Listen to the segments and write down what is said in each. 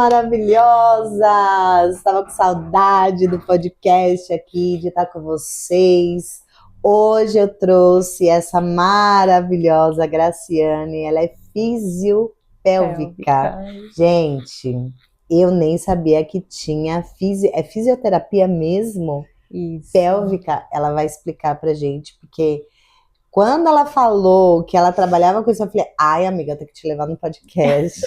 maravilhosas! Estava com saudade do podcast aqui, de estar com vocês. Hoje eu trouxe essa maravilhosa Graciane, ela é fisiopélvica. Gente, eu nem sabia que tinha fisioterapia mesmo? Isso. Pélvica, ela vai explicar pra gente, porque quando ela falou que ela trabalhava com isso, eu falei, ai amiga, eu tenho que te levar no podcast.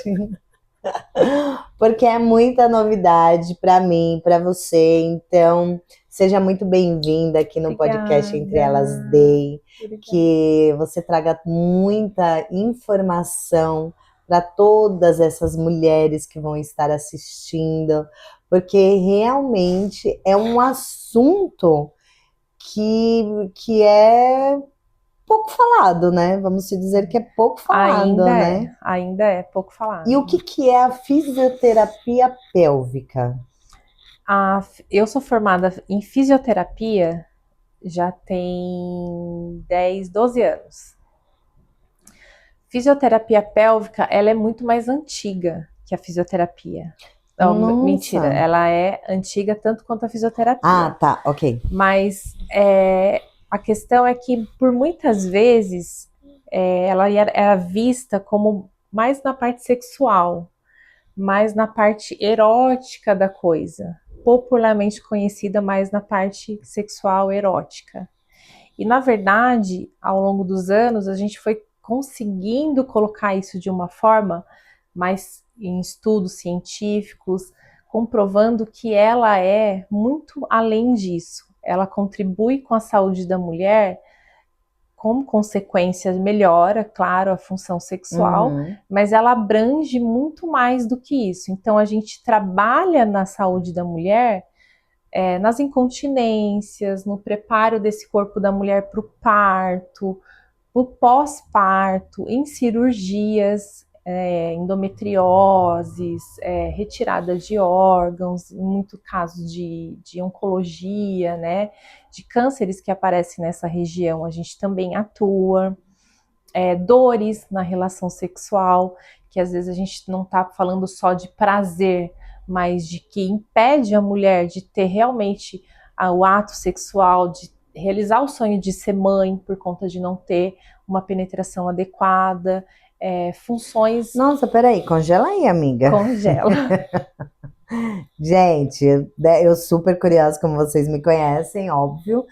Porque é muita novidade para mim, para você. Então, seja muito bem-vinda aqui no podcast Entre Elas Day. Que você traga muita informação para todas essas mulheres que vão estar assistindo, porque realmente é um assunto que é pouco falado, né? Vamos dizer que é pouco falado, né? Ainda é pouco falado. E o que é a fisioterapia pélvica? Eu sou formada em fisioterapia já tem 10, 12 anos. Fisioterapia pélvica, ela é muito mais antiga que a fisioterapia. Não, mentira, ela é antiga tanto quanto a fisioterapia. Ah, tá, ok. Mas a questão é que, por muitas vezes, ela era vista como mais na parte sexual, mais na parte erótica da coisa, popularmente conhecida mais na parte sexual erótica. E, na verdade, ao longo dos anos, a gente foi conseguindo colocar isso de uma forma mais em estudos científicos, comprovando que ela é muito além disso. Ela contribui com a saúde da mulher, como consequência melhora, claro, a função sexual, mas ela abrange muito mais do que isso. Então, a gente trabalha na saúde da mulher, nas incontinências, no preparo desse corpo da mulher para o parto, o pós-parto, em cirurgias, endometrioses, retirada de órgãos, em muitos casos de oncologia, né, de cânceres que aparecem nessa região, a gente também atua. Dores na relação sexual, que às vezes a gente não está falando só de prazer, mas de que impede a mulher de ter realmente o ato sexual, de realizar o sonho de ser mãe por conta de não ter uma penetração adequada, funções... Nossa, peraí, congela aí, amiga. Congela. Gente, eu super curiosa, como vocês me conhecem, óbvio.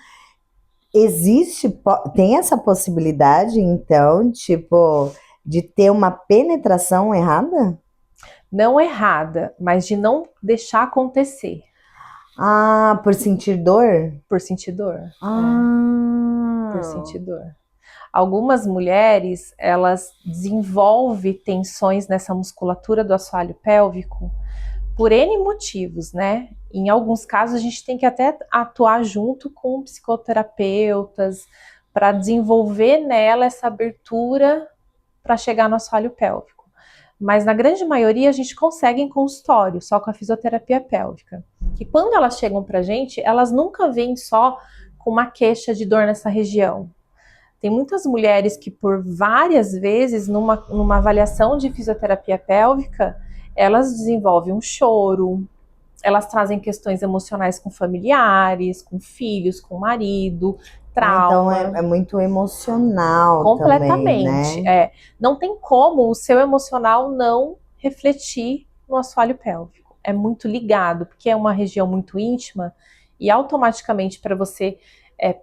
Tem essa possibilidade, então, tipo, de ter uma penetração errada? Não errada, mas de não deixar acontecer. Ah, por sentir dor? Por sentir dor. Por sentir dor. Algumas mulheres, elas desenvolvem tensões nessa musculatura do assoalho pélvico por N motivos, né? Em alguns casos, a gente tem que até atuar junto com psicoterapeutas para desenvolver nela essa abertura para chegar no assoalho pélvico. Mas na grande maioria a gente consegue em consultório, só com a fisioterapia pélvica. E quando elas chegam pra gente, elas nunca vêm só com uma queixa de dor nessa região. Tem muitas mulheres que por várias vezes, numa avaliação de fisioterapia pélvica, elas desenvolvem um choro, elas trazem questões emocionais com familiares, com filhos, com marido, trauma. Então é muito emocional completamente, também, né? Não tem como o seu emocional não refletir no assoalho pélvico. É muito ligado, porque é uma região muito íntima e automaticamente para você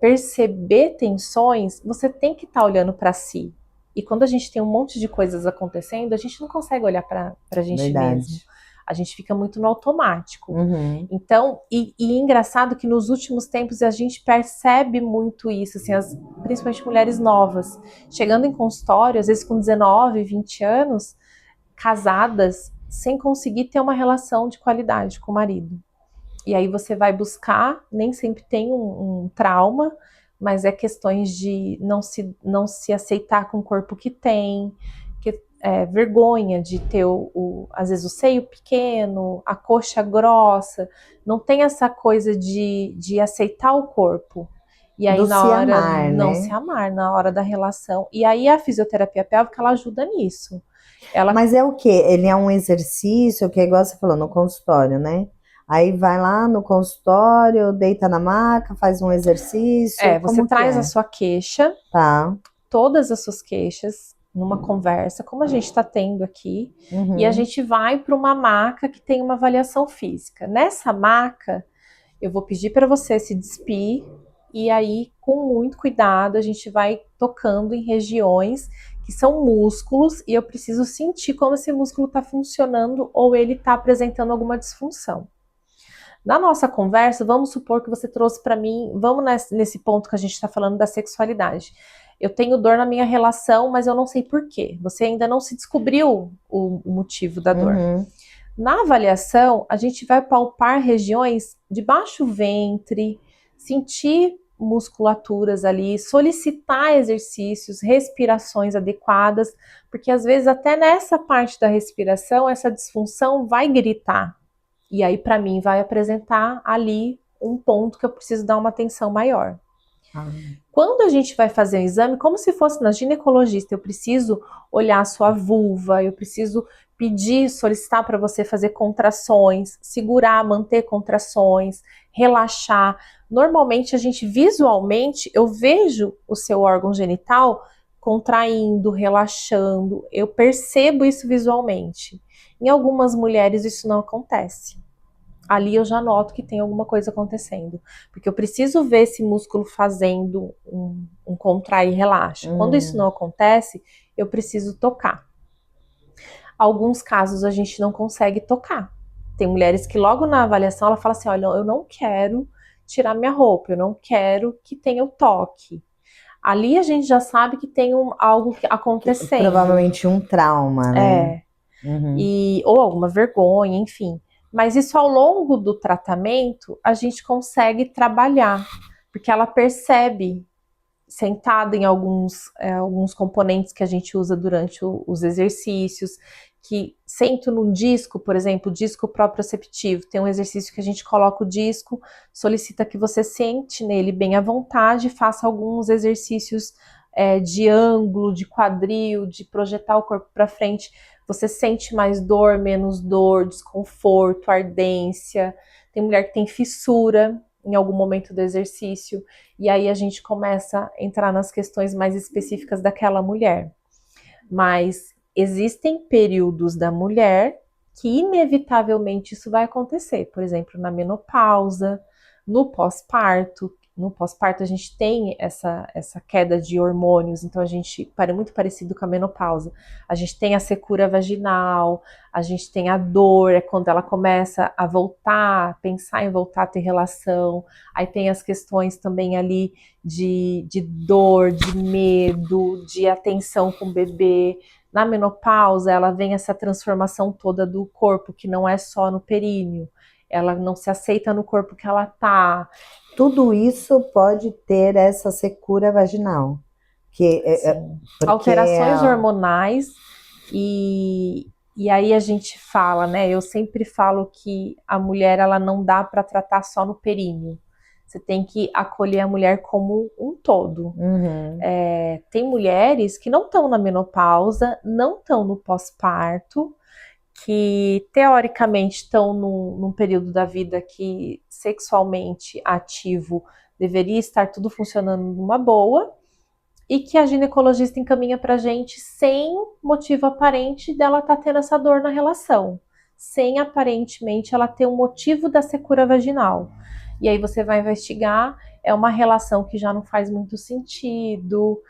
perceber tensões, você tem que estar olhando para si. E quando a gente tem um monte de coisas acontecendo, a gente não consegue olhar para a gente mesmo. A gente fica muito no automático. Então, e engraçado que nos últimos tempos a gente percebe muito isso, assim, principalmente mulheres novas, chegando em consultório, às vezes com 19, 20 anos, casadas, sem conseguir ter uma relação de qualidade com o marido. E aí você vai buscar, nem sempre tem um trauma, mas é questões de não se aceitar com o corpo que tem, vergonha de ter às vezes o seio pequeno, a coxa grossa, não tem essa coisa de aceitar o corpo. E aí na hora não se amar, na hora da relação. E aí a fisioterapia pélvica ela ajuda nisso. Mas é o quê? Ele é um exercício que é igual você falou, no consultório, né? Aí vai lá no consultório, deita na maca, faz um exercício, Você como que traz a é? sua queixa, Tá. todas as suas queixas, numa conversa, como a gente está tendo aqui, e a gente vai para uma maca que tem uma avaliação física. Nessa maca, eu vou pedir para você se despir, e aí, com muito cuidado, a gente vai tocando em regiões que são músculos, e eu preciso sentir como esse músculo está funcionando ou ele está apresentando alguma disfunção. Na nossa conversa, vamos supor que você trouxe para mim, vamos nesse ponto que a gente está falando da sexualidade. Eu tenho dor na minha relação, mas eu não sei por quê. Você ainda não se descobriu o motivo da dor. Na avaliação, a gente vai palpar regiões de baixo ventre, sentir musculaturas ali, solicitar exercícios, respirações adequadas, porque às vezes até nessa parte da respiração, essa disfunção vai gritar. E aí, para mim, vai apresentar ali um ponto que eu preciso dar uma atenção maior. Quando a gente vai fazer um exame, como se fosse na ginecologista, eu preciso olhar a sua vulva, eu preciso pedir, solicitar para você fazer contrações, segurar, manter contrações, relaxar. Normalmente, a gente visualmente, eu vejo o seu órgão genital contraindo, relaxando, eu percebo isso visualmente. Em algumas mulheres isso não acontece. Ali eu já noto que tem alguma coisa acontecendo, porque eu preciso ver esse músculo fazendo um contrair e relaxa. Quando isso não acontece, eu preciso tocar. Alguns casos a gente não consegue tocar. Tem mulheres que logo na avaliação ela fala assim, olha, eu não quero tirar minha roupa, eu não quero que tenha o toque. Ali a gente já sabe que tem algo acontecendo. Provavelmente um trauma, né? Ou alguma vergonha, enfim. Mas isso ao longo do tratamento a gente consegue trabalhar, porque ela percebe, sentada em alguns componentes que a gente usa durante os exercícios, que sento num disco, por exemplo, disco proprioceptivo, tem um exercício que a gente coloca o disco, solicita que você sente nele bem à vontade, faça alguns exercícios de ângulo, de quadril, de projetar o corpo para frente. Você sente mais dor, menos dor, desconforto, ardência. Tem mulher que tem fissura em algum momento do exercício, e aí a gente começa a entrar nas questões mais específicas daquela mulher. Mas existem períodos da mulher que inevitavelmente isso vai acontecer, por exemplo, na menopausa, no pós-parto. No pós-parto a gente tem essa queda de hormônios, então a gente, muito parecido com a menopausa, a gente tem a secura vaginal, a gente tem a dor, é quando ela começa a voltar, pensar em voltar a ter relação, aí tem as questões também ali de dor, de medo, de atenção com o bebê. Na menopausa, ela vem essa transformação toda do corpo, que não é só no períneo, ela não se aceita no corpo que ela tá. Tudo isso pode ter essa secura vaginal. Alterações hormonais e aí a gente fala, né? Eu sempre falo que a mulher ela não dá para tratar só no períneo. Você tem que acolher a mulher como um todo. Tem mulheres que não estão na menopausa, não estão no pós-parto, que teoricamente estão num período da vida que sexualmente ativo deveria estar tudo funcionando numa boa, e que a ginecologista encaminha pra gente sem motivo aparente dela estar tendo essa dor na relação, sem aparentemente ela ter um motivo da secura vaginal. E aí você vai investigar, é uma relação que já não faz muito sentido.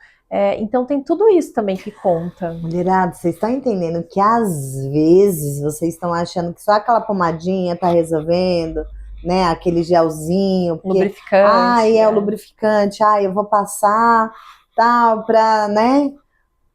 Então tem tudo isso também que conta. Mulherada, vocês estão entendendo que às vezes vocês estão achando que só aquela pomadinha tá resolvendo, né? Aquele gelzinho, lubrificante. O lubrificante, eu vou passar tal pra, né?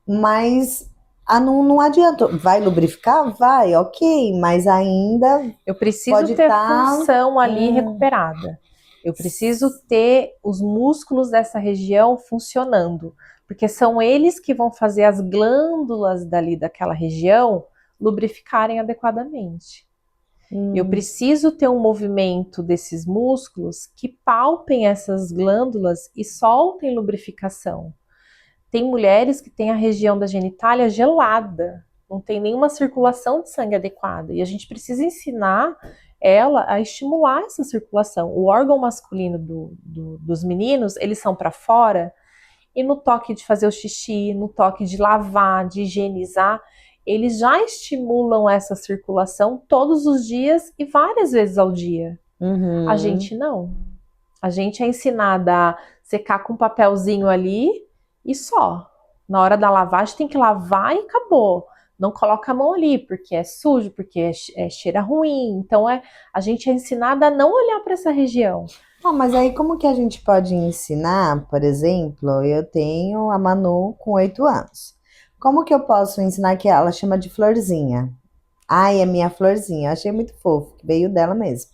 Mas não adianta. Vai lubrificar? Vai, ok, mas ainda eu preciso ter função ali recuperada. Eu preciso ter os músculos dessa região funcionando, porque são eles que vão fazer as glândulas daquela região lubrificarem adequadamente. Eu preciso ter um movimento desses músculos que palpem essas glândulas e soltem lubrificação. Tem mulheres que têm a região da genitália gelada, não tem nenhuma circulação de sangue adequada. E a gente precisa ensinar ela a estimular essa circulação. O órgão masculino dos meninos, eles são para fora, e no toque de fazer o xixi, no toque de lavar, de higienizar, eles já estimulam essa circulação todos os dias e várias vezes ao dia. A gente não. A gente é ensinada a secar com um papelzinho ali e só. Na hora da lavagem tem que lavar e acabou. Não coloca a mão ali, porque é sujo, porque cheira ruim. Então a gente é ensinada a não olhar para essa região. Mas aí como que a gente pode ensinar, por exemplo, eu tenho a Manu com 8 anos. Como que eu posso ensinar que ela chama de florzinha? Ai, é minha florzinha. Eu achei muito fofo, que veio dela mesmo.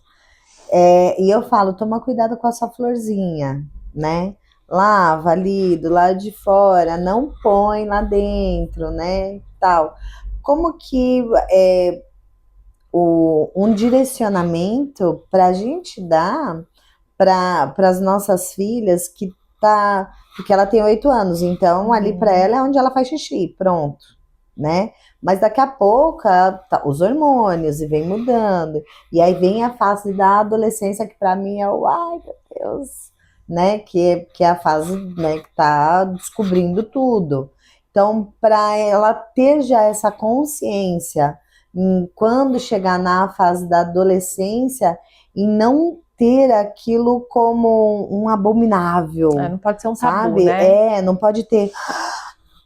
E eu falo, toma cuidado com a sua florzinha, né? Lava ali do lado de fora, não põe lá dentro, né? Tal. Como que um direcionamento para a gente dar para as nossas filhas que tá, porque ela tem 8 anos, então ali para ela é onde ela faz xixi, pronto, né? Mas daqui a pouco os hormônios e vem mudando, e aí vem a fase da adolescência que para mim é o ai meu Deus, né? Que é a fase, né, que tá descobrindo tudo. Então, para ela ter já essa consciência quando chegar na fase da adolescência e não ter aquilo como um abominável. Não pode ser um sabe? tabu, né? Não pode ter.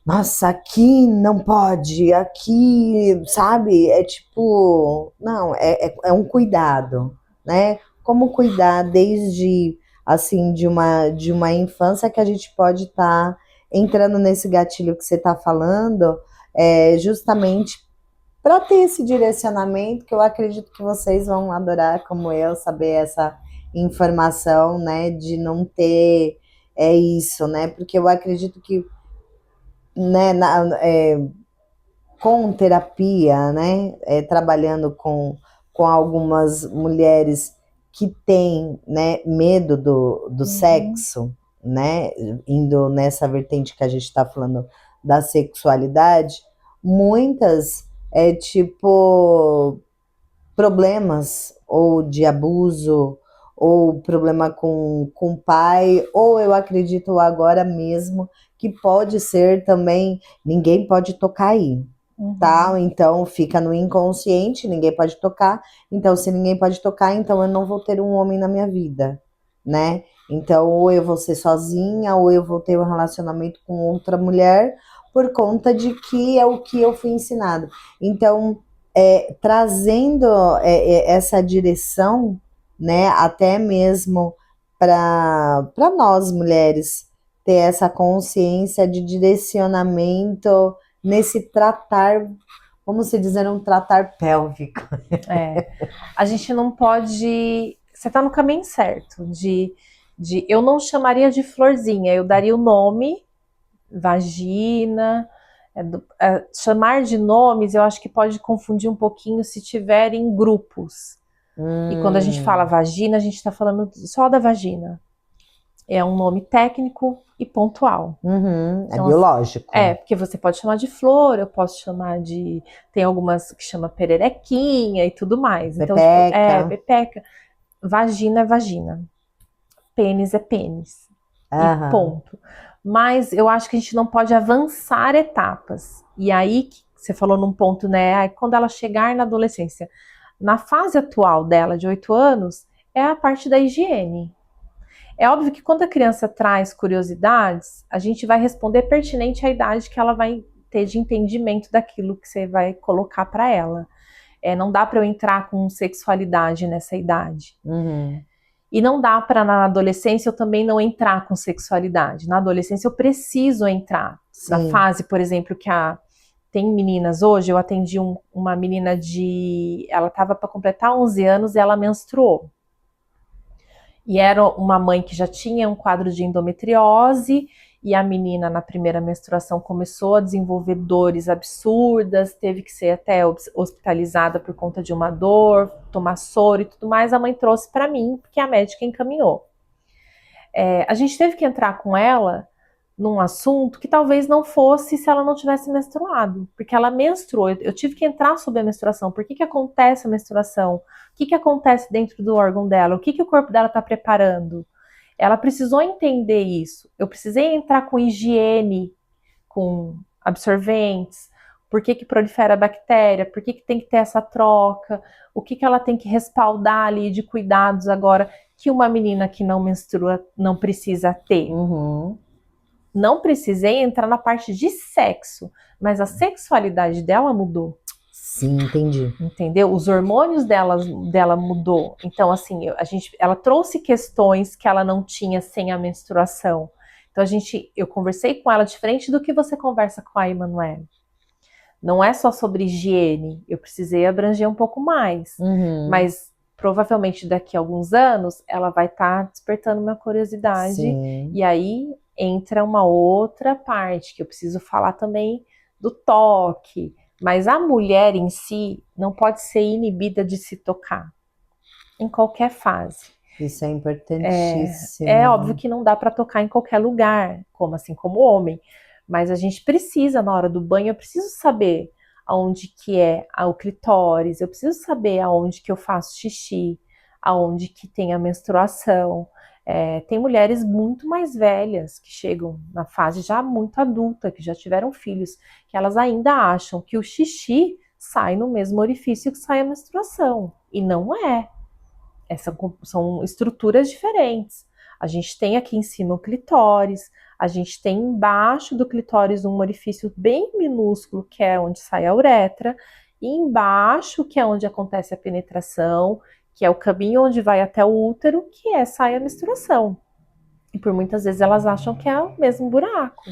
Nossa, aqui não pode, aqui, sabe? É tipo, não, é um cuidado, né? Como cuidar desde, assim, de uma infância que a gente pode estar entrando nesse gatilho que você está falando, justamente para ter esse direcionamento, que eu acredito que vocês vão adorar, como eu, saber essa informação, né, de não ter isso, né, porque eu acredito que, né, com terapia, né, trabalhando com algumas mulheres que têm, né, medo do sexo, né, indo nessa vertente que a gente está falando da sexualidade, muitas tipo problemas ou de abuso ou problema com o pai, ou eu acredito agora mesmo que pode ser também, ninguém pode tocar aí, tá? Então fica no inconsciente, ninguém pode tocar, então se ninguém pode tocar, então eu não vou ter um homem na minha vida, né? Então ou eu vou ser sozinha, ou eu vou ter um relacionamento com outra mulher, por conta de que é o que eu fui ensinado. Então, trazendo essa direção, né, até mesmo para nós mulheres ter essa consciência de direcionamento nesse tratar, vamos dizer, um tratar pélvico. A gente não pode. Você está no caminho certo. Eu não chamaria de florzinha, eu daria o nome, vagina. Chamar de nomes, eu acho que pode confundir um pouquinho se tiver em grupos. E quando a gente fala vagina, a gente está falando só da vagina. É um nome técnico e pontual. Então, biológico. Porque você pode chamar de flor, eu posso chamar de... Tem algumas que chama pererequinha e tudo mais. Então, pepeca. Pepeca. Vagina é vagina. Pênis é pênis. E ponto. Mas eu acho que a gente não pode avançar etapas. E aí, você falou num ponto, né? Quando ela chegar na adolescência. Na fase atual dela, de 8 anos, é a parte da higiene. É óbvio que quando a criança traz curiosidades, a gente vai responder pertinente à idade que ela vai ter de entendimento daquilo que você vai colocar para ela. Não dá para eu entrar com sexualidade nessa idade. E não dá para, na adolescência, eu também não entrar com sexualidade. Na adolescência, eu preciso entrar. Sim. Na fase, por exemplo, que tem meninas hoje, eu atendi uma menina ela estava para completar 11 anos e ela menstruou. E era uma mãe que já tinha um quadro de endometriose, e a menina, na primeira menstruação, começou a desenvolver dores absurdas, teve que ser até hospitalizada por conta de uma dor, tomar soro e tudo mais. A mãe trouxe para mim, porque a médica encaminhou. A gente teve que entrar com ela num assunto que talvez não fosse se ela não tivesse menstruado, porque ela menstruou, eu tive que entrar sobre a menstruação, por que acontece a menstruação, o que acontece dentro do órgão dela, o que o corpo dela está preparando. Ela precisou entender isso, eu precisei entrar com higiene, com absorventes, por que prolifera a bactéria, por que tem que ter essa troca, o que ela tem que respaldar ali de cuidados agora que uma menina que não menstrua não precisa ter. Uhum. Não precisei entrar na parte de sexo, mas a sexualidade dela mudou. Sim, entendi. Entendeu? Os hormônios dela mudou. Então, assim, ela trouxe questões que ela não tinha sem a menstruação. Então, eu conversei com ela diferente do que você conversa com a Emanuele. Não é só sobre higiene, eu precisei abranger um pouco mais. Uhum. Mas provavelmente daqui a alguns anos ela vai estar despertando minha curiosidade. Sim. E aí entra uma outra parte que eu preciso falar também do toque. Mas a mulher em si não pode ser inibida de se tocar em qualquer fase. Isso é importantíssimo. É óbvio que não dá para tocar em qualquer lugar, assim como homem. Mas a gente precisa, na hora do banho, eu preciso saber aonde que é o clitóris, eu preciso saber aonde que eu faço xixi, aonde que tem a menstruação. Tem mulheres muito mais velhas que chegam na fase já muito adulta, que já tiveram filhos, que elas ainda acham que o xixi sai no mesmo orifício que sai a menstruação. E não é. São estruturas diferentes. A gente tem aqui em cima o clitóris, a gente tem embaixo do clitóris um orifício bem minúsculo, que é onde sai a uretra, e embaixo, que é onde acontece a penetração, que é o caminho onde vai até o útero, sai a menstruação. E por muitas vezes elas acham que é o mesmo buraco.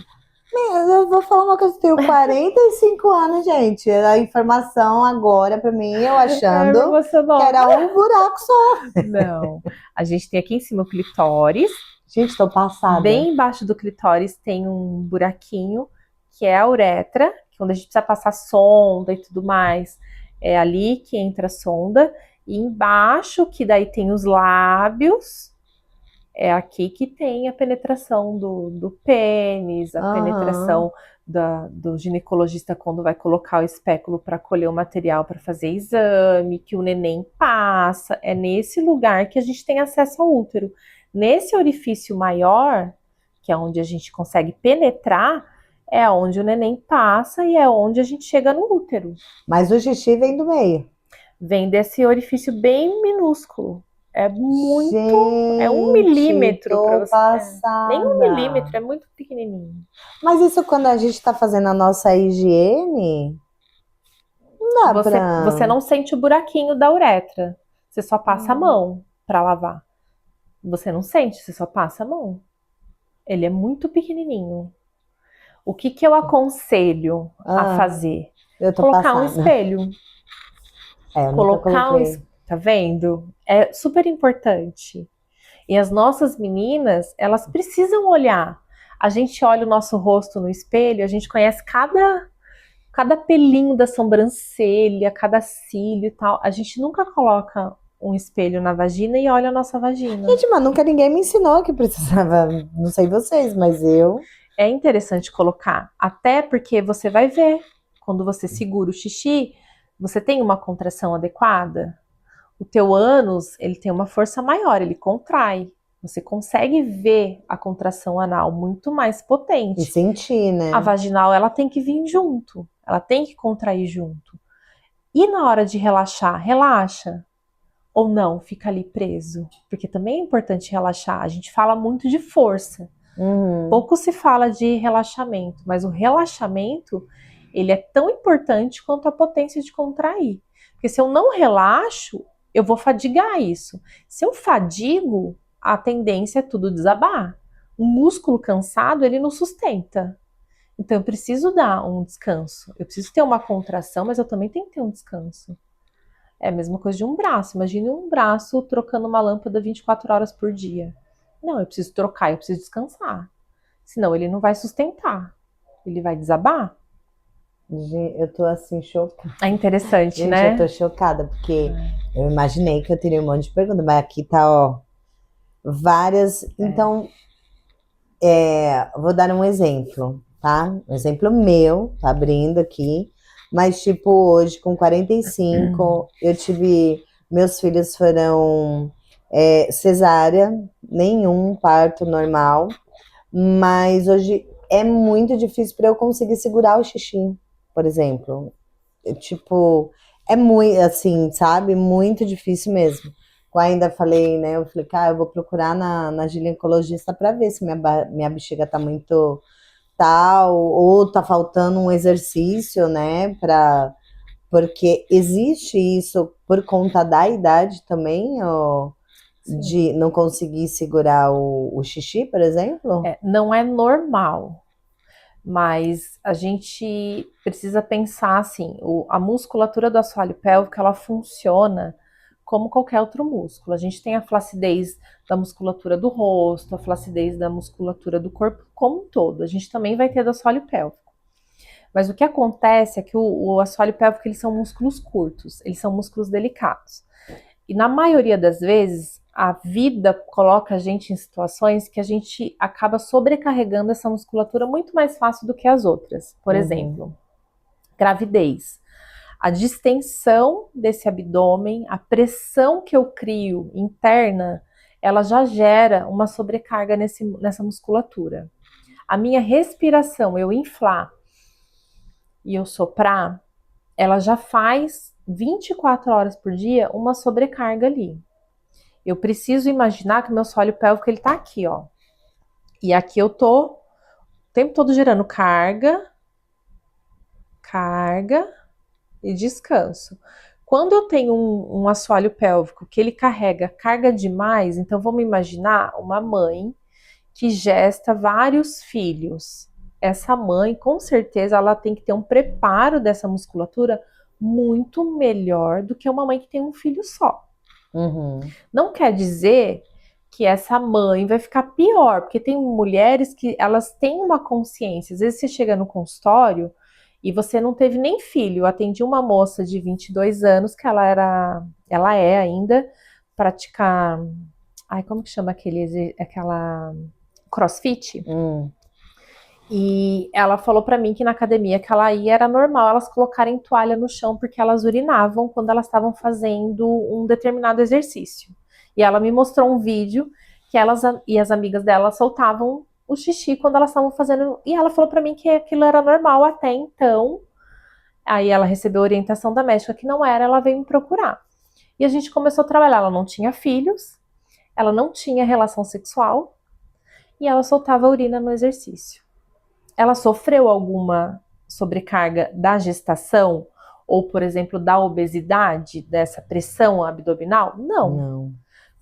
Eu vou falar uma coisa, eu tenho 45 anos, gente. A informação agora, pra mim, eu achando que era um buraco só. Não. A gente tem aqui em cima o clitóris. Gente, tô passada. Bem embaixo do clitóris tem um buraquinho, que é a uretra, onde a gente precisa passar sonda e tudo mais. É ali que entra a sonda. E embaixo, que daí tem os lábios, é aqui que tem a penetração do pênis, a penetração do ginecologista quando vai colocar o espéculo para colher o material para fazer exame, que o neném passa. É nesse lugar que a gente tem acesso ao útero. Nesse orifício maior, que é onde a gente consegue penetrar, é onde o neném passa e é onde a gente chega no útero. Mas o xixi vem do meio. Vem desse orifício bem minúsculo. É muito. Gente, é 1 milímetro para você. Passada. Nem 1 milímetro, é muito pequenininho. Mas isso quando a gente está fazendo a nossa higiene, não dá você não sente o buraquinho da uretra. Você só passa a mão para lavar. Você não sente, você só passa a mão. Ele é muito pequenininho. O que eu aconselho a fazer? Colocar um espelho. Eu Colocar tá vendo? É super importante. E as nossas meninas, elas precisam olhar. A gente olha o nosso rosto no espelho, a gente conhece cada pelinho da sobrancelha, cada cílio e tal. A gente nunca coloca um espelho na vagina e olha a nossa vagina. Gente, mas nunca ninguém me ensinou que precisava, não sei vocês, mas eu... É interessante colocar, até porque você vai ver, quando você segura o xixi, você tem uma contração adequada? O teu ânus, ele tem uma força maior, ele contrai. Você consegue ver a contração anal muito mais potente. E sentir, né? A vaginal, ela tem que vir junto. Ela tem que contrair junto. E na hora de relaxar, relaxa. Ou não, fica ali preso. Porque também é importante relaxar. A gente fala muito de força. Pouco se fala de relaxamento. Mas o relaxamento, ele é tão importante quanto a potência de contrair. Porque se eu não relaxo, eu vou fadigar isso. Se eu fadigo, a tendência é tudo desabar. Um músculo cansado, ele não sustenta. Então, eu preciso dar um descanso. Eu preciso ter uma contração, mas eu também tenho que ter um descanso. É a mesma coisa de um braço. Imagine um braço trocando uma lâmpada 24 horas por dia. Não, eu preciso trocar, eu preciso descansar. Senão, ele não vai sustentar. Ele vai desabar. Eu tô assim, chocada. É interessante, gente, né? Eu tô chocada, porque eu imaginei que eu teria um monte de perguntas, mas aqui tá, ó, várias. Então, Vou dar um exemplo, tá? Um exemplo meu, tá abrindo aqui. Mas, tipo, hoje, com 45, eu tive... Meus filhos foram cesárea, nenhum parto normal. Mas hoje é muito difícil para eu conseguir segurar o xixi, por exemplo. Tipo, é muito, assim, sabe? Muito difícil mesmo. Eu ainda falei, né? Eu falei, cara, eu vou procurar na ginecologista para ver se minha bexiga tá muito tal, ou tá faltando um exercício, né? Porque existe isso por conta da idade também, ó, de não conseguir segurar o xixi, por exemplo? Não é normal. Mas a gente precisa pensar assim, a musculatura do assoalho pélvico, ela funciona como qualquer outro músculo. A gente tem a flacidez da musculatura do rosto, a flacidez da musculatura do corpo como um todo. A gente também vai ter do assoalho pélvico. Mas o que acontece é que o assoalho pélvico, eles são músculos curtos, eles são músculos delicados. E na maioria das vezes, a vida coloca a gente em situações que a gente acaba sobrecarregando essa musculatura muito mais fácil do que as outras. Por exemplo, gravidez. A distensão desse abdômen, a pressão que eu crio interna, ela já gera uma sobrecarga nessa musculatura. A minha respiração, eu inflar e eu soprar, ela já faz 24 horas por dia uma sobrecarga ali. Eu preciso imaginar que o meu assoalho pélvico ele tá aqui, ó. E aqui eu tô o tempo todo gerando carga e descanso. Quando eu tenho um assoalho pélvico que ele carga demais, então vamos imaginar uma mãe que gesta vários filhos. Essa mãe, com certeza, ela tem que ter um preparo dessa musculatura muito melhor do que uma mãe que tem um filho só. Não quer dizer que essa mãe vai ficar pior, porque tem mulheres que elas têm uma consciência. Às vezes você chega no consultório e você não teve nem filho. Eu atendi uma moça de 22 anos que ela é ainda praticar, como que chama aquela CrossFit? E ela falou para mim que na academia que ela ia era normal elas colocarem toalha no chão porque elas urinavam quando elas estavam fazendo um determinado exercício. E ela me mostrou um vídeo que elas e as amigas dela soltavam o xixi quando elas estavam fazendo. E ela falou para mim que aquilo era normal até então. Aí ela recebeu orientação da médica que não era, ela veio me procurar. E a gente começou a trabalhar. Ela não tinha filhos, ela não tinha relação sexual e ela soltava a urina no exercício. Ela sofreu alguma sobrecarga da gestação ou, por exemplo, da obesidade, dessa pressão abdominal? Não.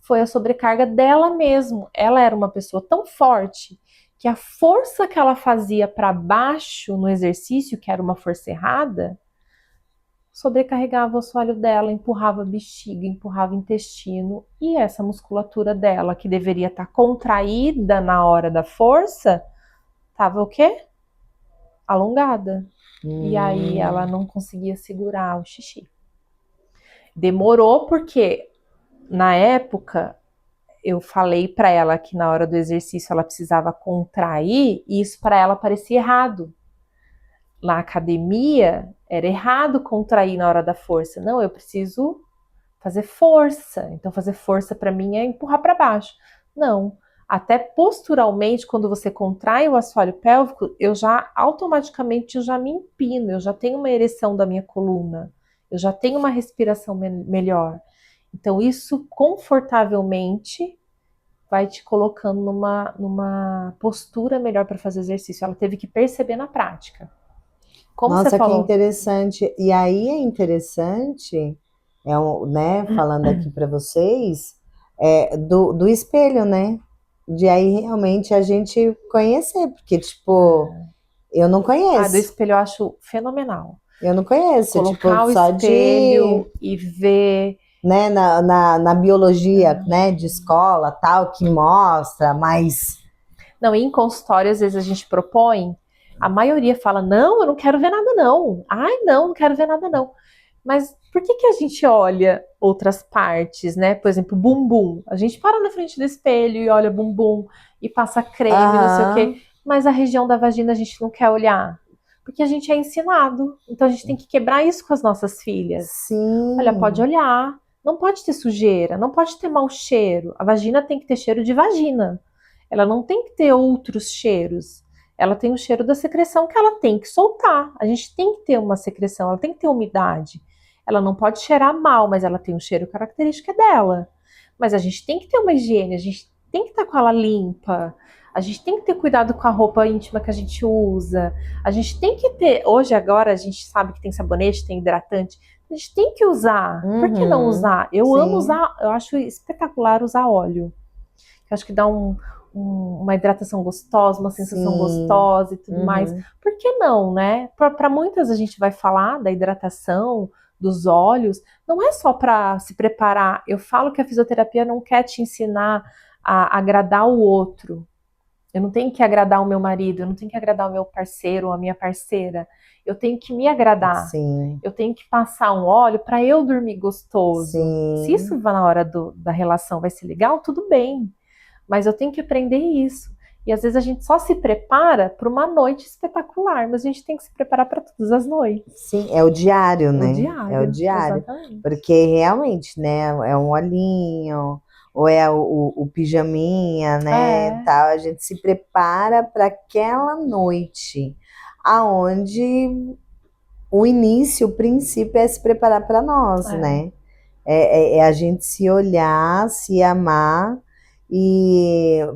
Foi a sobrecarga dela mesmo. Ela era uma pessoa tão forte que a força que ela fazia para baixo no exercício, que era uma força errada, sobrecarregava o assoalho dela, empurrava a bexiga, empurrava o intestino, e essa musculatura dela, que deveria estar contraída na hora da força, estava o quê? Alongada. E aí ela não conseguia segurar o xixi. Demorou porque na época eu falei para ela que na hora do exercício ela precisava contrair e isso para ela parecia errado. Na academia era errado contrair na hora da força. Não, eu preciso fazer força. Então fazer força para mim é empurrar para baixo. Não. Até posturalmente, quando você contrai o assoalho pélvico, eu já automaticamente me empino, eu já tenho uma ereção da minha coluna, eu já tenho uma respiração melhor. Então, isso confortavelmente vai te colocando numa postura melhor para fazer exercício. Ela teve que perceber na prática. Como Nossa, você falou. que interessante. E aí é interessante, né, falando aqui para vocês, do espelho, né? De aí realmente a gente conhecer, porque, tipo, eu não conheço. Do espelho eu acho fenomenal. Eu não conheço, Colocar tipo, só o espelho e ver, né, na biologia, né, de escola, tal, que mostra, mas... Não, em consultório, às vezes a gente propõe, a maioria fala, não, eu não quero ver nada não. Ai, não quero ver nada não. Mas por que a gente olha outras partes, né? Por exemplo, bumbum. A gente para na frente do espelho e olha bumbum. e passa creme, não sei o quê. Mas a região da vagina a gente não quer olhar. Porque a gente é ensinado. Então a gente tem que quebrar isso com as nossas filhas. Sim. Olha, pode olhar. Não pode ter sujeira, não pode ter mau cheiro. A vagina tem que ter cheiro de vagina. Ela não tem que ter outros cheiros. Ela tem o cheiro da secreção que ela tem que soltar. A gente tem que ter uma secreção, ela tem que ter umidade. Ela não pode cheirar mal, mas ela tem um cheiro característico dela. Mas a gente tem que ter uma higiene, a gente tem que estar com ela limpa. A gente tem que ter cuidado com a roupa íntima que a gente usa. A gente tem que ter. Hoje, agora, a gente sabe que tem sabonete, tem hidratante. A gente tem que usar. Por que não usar? Eu amo usar, eu acho espetacular usar óleo. Eu acho que dá uma hidratação gostosa, uma sensação gostosa e tudo mais. Por que não, né? Para muitas a gente vai falar da hidratação, dos óleos, não é só para se preparar. Eu falo que a fisioterapia não quer te ensinar a agradar o outro. Eu não tenho que agradar o meu marido, eu não tenho que agradar o meu parceiro ou a minha parceira. Eu tenho que me agradar. Sim. Eu tenho que passar um óleo para eu dormir gostoso. Sim. Se isso na hora da relação vai ser legal, tudo bem. Mas eu tenho que aprender isso. E às vezes a gente só se prepara para uma noite espetacular, mas a gente tem que se preparar para todas as noites. Sim, é o diário, né? É o diário. Exatamente. Porque realmente, né, é um olhinho, ou é o pijaminha, né, tal, a gente se prepara para aquela noite, aonde o início, o princípio é se preparar para nós, né? É a gente se olhar, se amar,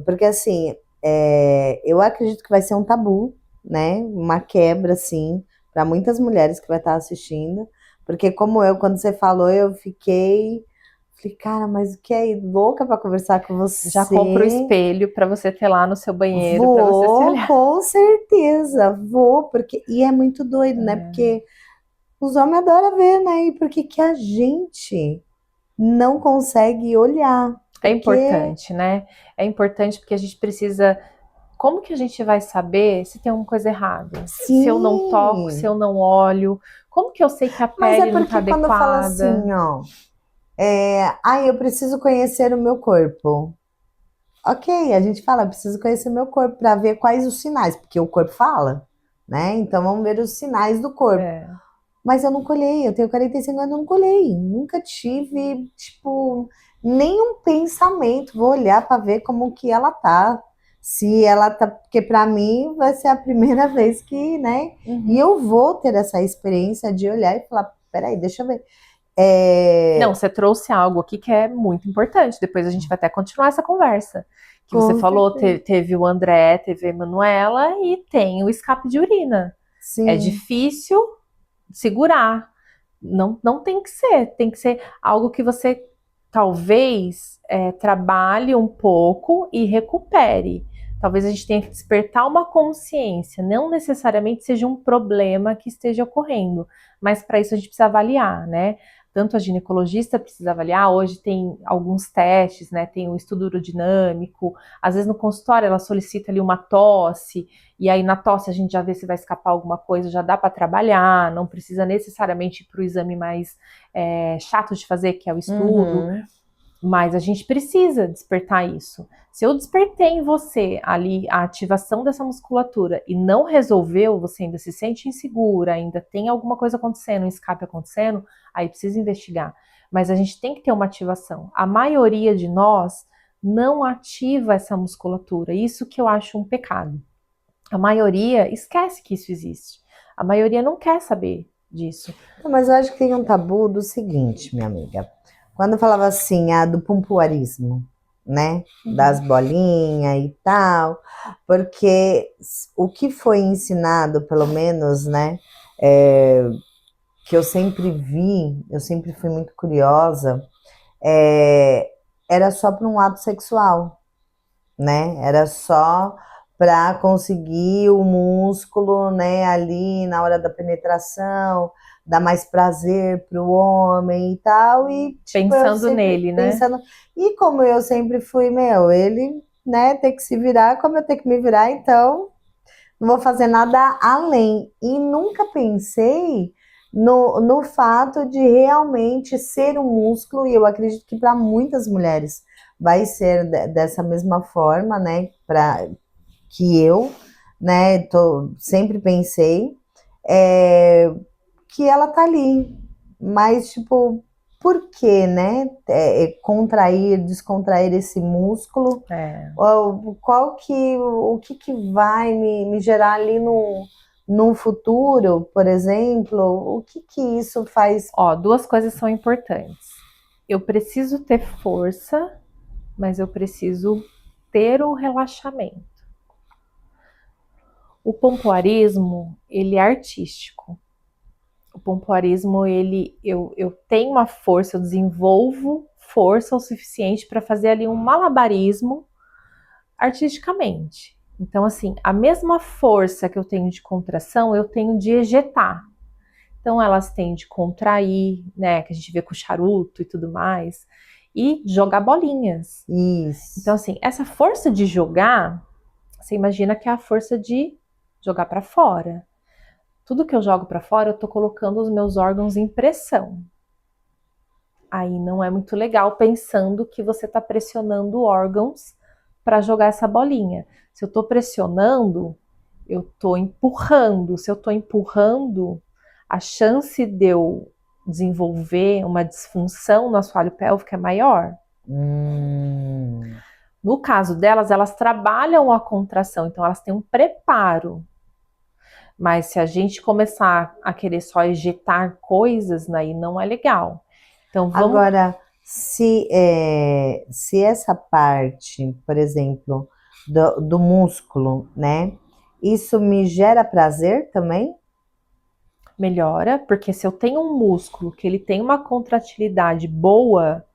porque assim, eu acredito que vai ser um tabu, né? Uma quebra, assim, para muitas mulheres que vai estar assistindo, porque como eu, quando você falou, eu falei, cara, mas o que é louca para conversar com você? Já compra o espelho para você ter lá no seu banheiro, para você se olhar. Com certeza, e é muito doido, né? Porque os homens adoram ver, né? E por que a gente não consegue olhar? É importante, né? É importante porque a gente precisa. Como que a gente vai saber se tem alguma coisa errada? Sim. Se eu não toco, se eu não olho? Como que eu sei que a pele não tá adequada? Mas quando fala assim, ó, eu preciso conhecer o meu corpo. Ok, a gente fala, preciso conhecer o meu corpo para ver quais os sinais, porque o corpo fala, né? Então vamos ver os sinais do corpo. Mas eu não colhei, eu tenho 45 anos, eu não colhei. Nunca tive, tipo, nenhum pensamento. Vou olhar para ver como que ela tá. Se ela tá, porque para mim vai ser a primeira vez que, né? E eu vou ter essa experiência de olhar e falar, peraí, deixa eu ver. Não, você trouxe algo aqui que é muito importante. Depois a gente vai até continuar essa conversa. Que você falou, teve o André, teve a Emanuela e tem o escape de urina. Sim. É difícil segurar. Não tem que ser algo que você talvez trabalhe um pouco e recupere. Talvez a gente tenha que despertar uma consciência, não necessariamente seja um problema que esteja ocorrendo, mas para isso a gente precisa avaliar, né? Tanto a ginecologista precisa avaliar, hoje tem alguns testes, né? Tem o estudo urodinâmico, às vezes no consultório ela solicita ali uma tosse, e aí na tosse a gente já vê se vai escapar alguma coisa, já dá para trabalhar, não precisa necessariamente ir para o exame mais chato de fazer, que é o estudo, mas a gente precisa despertar isso. Se eu despertei em você ali a ativação dessa musculatura e não resolveu, você ainda se sente insegura, ainda tem alguma coisa acontecendo, um escape acontecendo, aí precisa investigar. Mas a gente tem que ter uma ativação. A maioria de nós não ativa essa musculatura, isso que eu acho um pecado. A maioria esquece que isso existe. A maioria não quer saber disso. Mas eu acho que tem um tabu do seguinte, minha amiga. Quando eu falava assim, do pompoarismo, né? Das bolinhas e tal. Porque o que foi ensinado, pelo menos, né? Que eu sempre vi, eu sempre fui muito curiosa, era só para um ato sexual, né? Era só para conseguir o músculo, né, ali na hora da penetração, dar mais prazer para o homem e tal, e tipo, pensando nele, né? E como eu sempre fui, ele, né, tem que se virar como eu tenho que me virar, então não vou fazer nada além. E nunca pensei no fato de realmente ser um músculo, e eu acredito que para muitas mulheres vai ser dessa mesma forma, né, para que eu, né, sempre pensei, que ela tá ali, mas, tipo, por que, né, contrair, descontrair esse músculo, o que que vai me gerar ali no futuro, por exemplo, o que que isso faz? Ó, duas coisas são importantes. Eu preciso ter força, mas eu preciso ter o relaxamento. O pompoarismo, ele é artístico. O pompoarismo, eu tenho uma força, eu desenvolvo força o suficiente para fazer ali um malabarismo artisticamente. Então, assim, a mesma força que eu tenho de contração, eu tenho de ejetar. Então, elas têm de contrair, né, que a gente vê com o charuto e tudo mais, e jogar bolinhas. Isso. Então, assim, essa força de jogar, você imagina que é a força de jogar para fora. Tudo que eu jogo para fora, eu tô colocando os meus órgãos em pressão. Aí não é muito legal pensando que você tá pressionando órgãos para jogar essa bolinha. Se eu tô pressionando, eu tô empurrando. Se eu tô empurrando, a chance de eu desenvolver uma disfunção no assoalho pélvico é maior. No caso delas, elas trabalham a contração, então elas têm um preparo. Mas se a gente começar a querer só ejetar coisas, aí não é legal. Então vamos... Agora, se essa parte, por exemplo, do músculo, né? Isso me gera prazer também? Melhora, porque se eu tenho um músculo que ele tem uma contratilidade boa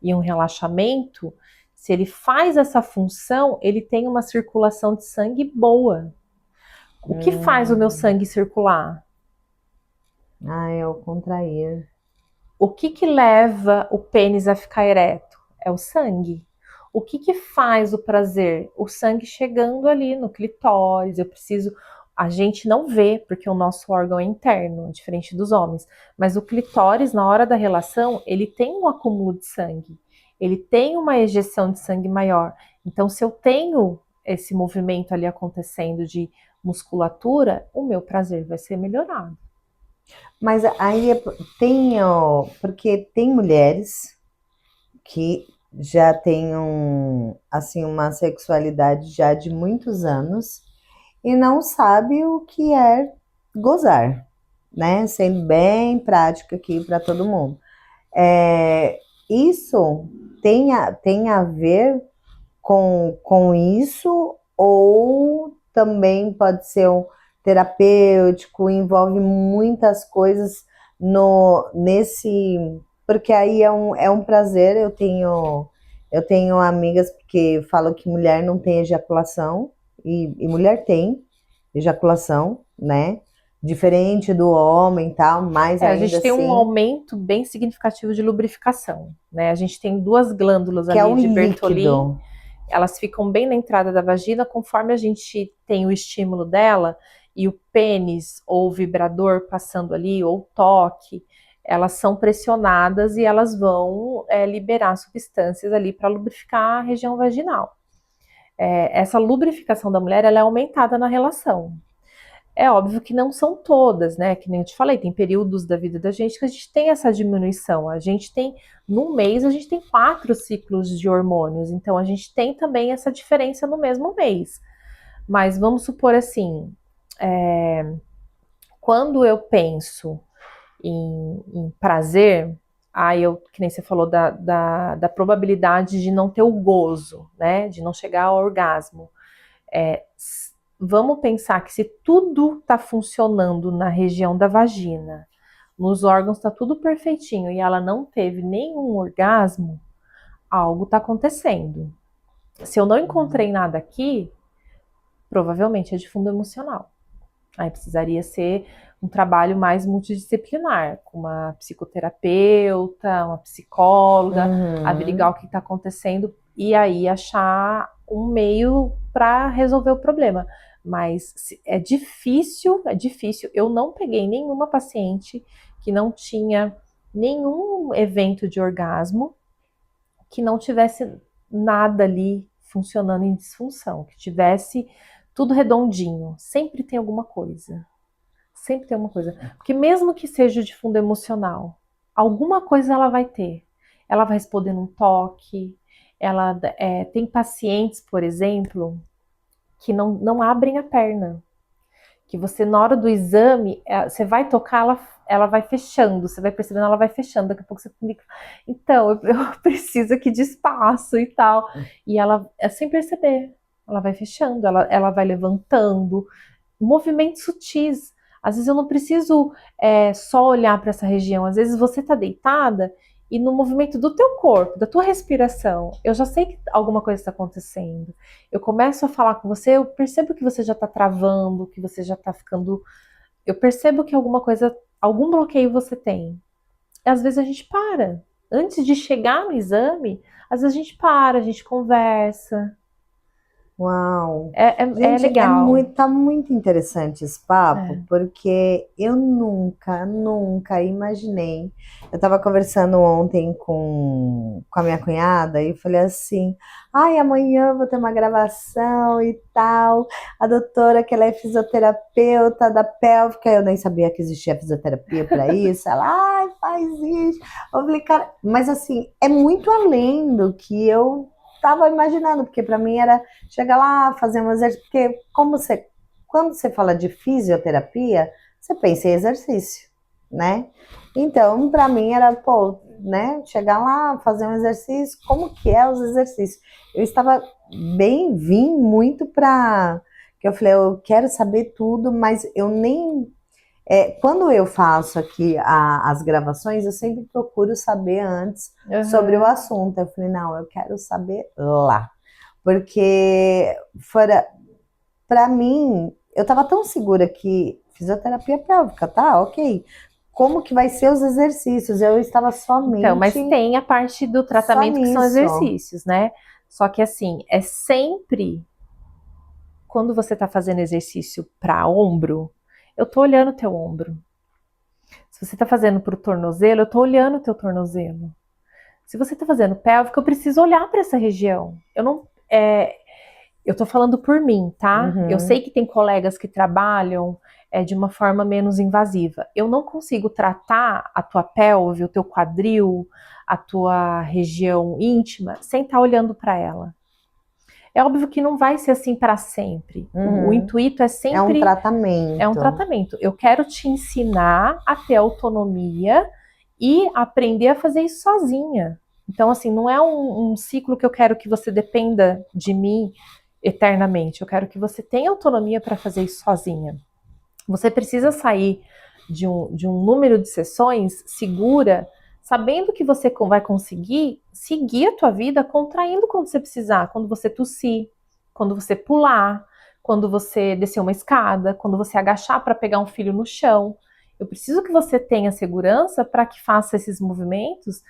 e um relaxamento, se ele faz essa função, ele tem uma circulação de sangue boa. O que faz o meu sangue circular? É o contrair. O que leva o pênis a ficar ereto? É o sangue. O que faz o prazer? O sangue chegando ali no clitóris. Eu preciso. A gente não vê, porque o nosso órgão é interno, diferente dos homens. Mas o clitóris, na hora da relação, ele tem um acúmulo de sangue. Ele tem uma ejeção de sangue maior. Então, se eu tenho esse movimento ali acontecendo de musculatura, o meu prazer vai ser melhorado. Mas aí tem, porque tem mulheres que já têm assim, uma sexualidade já de muitos anos e não sabe o que é gozar, né? Sendo bem prática aqui para todo mundo. Isso tem a ver com isso ou também pode ser um terapêutico, envolve muitas coisas nesse, porque aí é um prazer, eu tenho amigas que falam que mulher não tem ejaculação e mulher tem ejaculação, né? Diferente do homem e tal, mas A ainda gente tem um assim, aumento bem significativo de lubrificação, né? A gente tem duas glândulas que é ali um de Bertolini, líquido. elas ficam bem na entrada da vagina, conforme a gente tem o estímulo dela e o pênis ou o vibrador passando ali, ou o toque, elas são pressionadas e elas vão liberar substâncias ali para lubrificar a região vaginal. Essa lubrificação da mulher ela é aumentada na relação. É óbvio que não são todas, né? Que nem eu te falei, tem períodos da vida da gente que a gente tem essa diminuição. A gente tem, num mês, a gente tem 4 ciclos de hormônios, então a gente tem também essa diferença no mesmo mês. Mas vamos supor assim, quando eu penso em prazer, aí que nem você falou da probabilidade de não ter o gozo, né? De não chegar ao orgasmo. Vamos pensar que se tudo está funcionando na região da vagina, nos órgãos está tudo perfeitinho e ela não teve nenhum orgasmo, algo está acontecendo. Se eu não encontrei nada aqui, provavelmente é de fundo emocional. Aí precisaria ser um trabalho mais multidisciplinar, com uma psicoterapeuta, uma psicóloga, averiguar o que está acontecendo e aí achar um meio para resolver o problema. Mas é difícil. Eu não peguei nenhuma paciente que não tinha nenhum evento de orgasmo que não tivesse nada ali funcionando em disfunção, que tivesse tudo redondinho. Sempre tem alguma coisa. Sempre tem alguma coisa. Porque mesmo que seja de fundo emocional, alguma coisa ela vai ter. Ela vai responder num toque. Ela tem pacientes, por exemplo, que não abrem a perna. Que você, na hora do exame, você vai tocar, ela vai fechando, você vai percebendo, ela vai fechando, daqui a pouco você fica, então, eu preciso aqui de espaço e tal. E ela, é sem perceber, ela vai fechando, ela vai levantando, movimentos sutis. Às vezes eu não preciso só olhar para essa região, às vezes você está deitada e no movimento do teu corpo, da tua respiração, eu já sei que alguma coisa está acontecendo. Eu começo a falar com você, eu percebo que você já está travando, que você já está ficando. Eu percebo que alguma coisa, algum bloqueio você tem. E às vezes a gente para. Antes de chegar no exame, às vezes a gente para, a gente conversa. Uau! É Gente, legal. tá muito interessante esse papo, porque eu nunca imaginei. Eu estava conversando ontem com a minha cunhada e falei assim: ai, amanhã eu vou ter uma gravação e tal. A doutora, que ela é fisioterapeuta da pélvica, eu nem sabia que existia fisioterapia para isso. Ela, ai, faz isso. Eu falei, cara, mas assim, é muito além do que eu estava imaginando, porque para mim era chegar lá, fazer um exercício, porque quando você fala de fisioterapia, você pensa em exercício, né? Então, para mim era, pô, né, chegar lá, fazer um exercício, como que é os exercícios? Eu estava vim muito para, que eu falei, eu quero saber tudo, mas eu nem quando eu faço aqui as gravações, eu sempre procuro saber antes sobre o assunto. Eu falei, não, eu quero saber lá. Porque, para mim, eu estava tão segura que fisioterapia pélvica, tá? Ok. Como que vai ser os exercícios? Eu estava Então, mas somente tem a parte do só tratamento que são nisso. exercícios, né? Só que assim, é sempre quando você tá fazendo exercício para ombro, eu tô olhando o teu ombro. Se você tá fazendo pro tornozelo, eu tô olhando o teu tornozelo. Se você tá fazendo pélvica, eu preciso olhar para essa região. Eu não, eu tô falando por mim, tá? Eu sei Uhum. que tem colegas que trabalham de uma forma menos invasiva. Eu não consigo tratar a tua pelve, o teu quadril, a tua região íntima sem estar olhando para ela. É óbvio que não vai ser assim para sempre. O Uhum. intuito é É um sempre um tratamento. tratamento. Eu quero te ensinar a ter autonomia e aprender a fazer isso sozinha. Então, assim, não é um ciclo que eu quero que você dependa de mim eternamente. Eu quero que você tenha autonomia para fazer isso sozinha. Você precisa sair de um número de sessões segura, sabendo que você vai conseguir seguir a tua vida contraindo quando você precisar, quando você tossir, quando você pular, quando você descer uma escada, quando você agachar para pegar um filho no chão. Eu preciso que você tenha segurança para que faça esses movimentos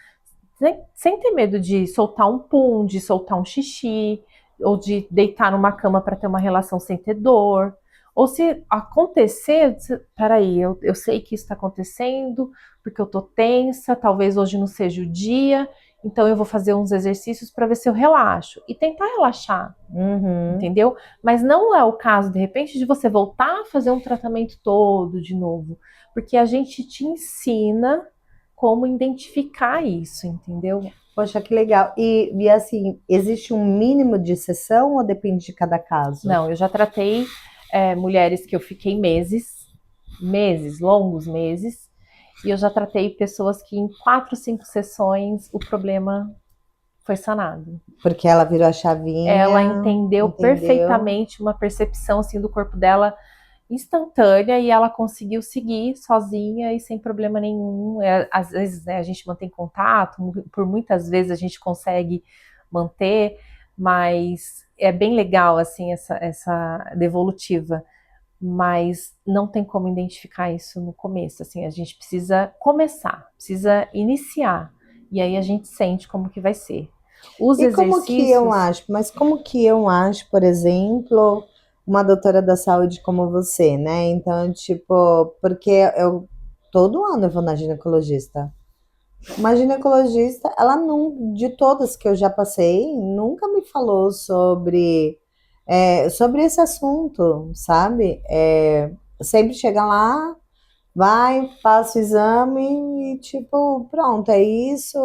sem ter medo de soltar um pum, de soltar um xixi, ou de deitar numa cama para ter uma relação sem ter dor. Ou se acontecer, peraí, eu sei que isso está acontecendo, porque eu tô tensa, talvez hoje não seja o dia, então eu vou fazer uns exercícios para ver se eu relaxo. E tentar relaxar, Uhum. entendeu? Mas não é o caso, de repente, de você voltar a fazer um tratamento todo de novo, porque a gente te ensina como identificar isso, entendeu? Poxa, que legal. E assim, existe um mínimo de sessão ou depende de cada caso? Não, eu já tratei mulheres que eu fiquei meses, longos meses, e eu já tratei pessoas que em 4, 5 sessões o problema foi sanado. Porque ela virou a Ela chavinha, entendeu entendeu? perfeitamente uma percepção assim do corpo dela instantânea e ela conseguiu seguir sozinha e sem problema nenhum. Às vezes, né, a gente mantém contato, por muitas vezes a gente consegue manter, mas é bem legal assim essa devolutiva. Mas não tem como identificar isso no começo. Assim, a gente precisa começar, precisa iniciar e aí a gente sente como que vai ser. Os E como que eu exercícios. acho? Mas como que eu acho, por exemplo, uma doutora da saúde como você, né? Então, tipo, porque eu todo ano eu vou na ginecologista. Uma ginecologista, ela não, de todas que eu já passei, nunca me falou sobre esse assunto, sabe? Sempre chega lá, vai, passa o exame e tipo, pronto, é isso.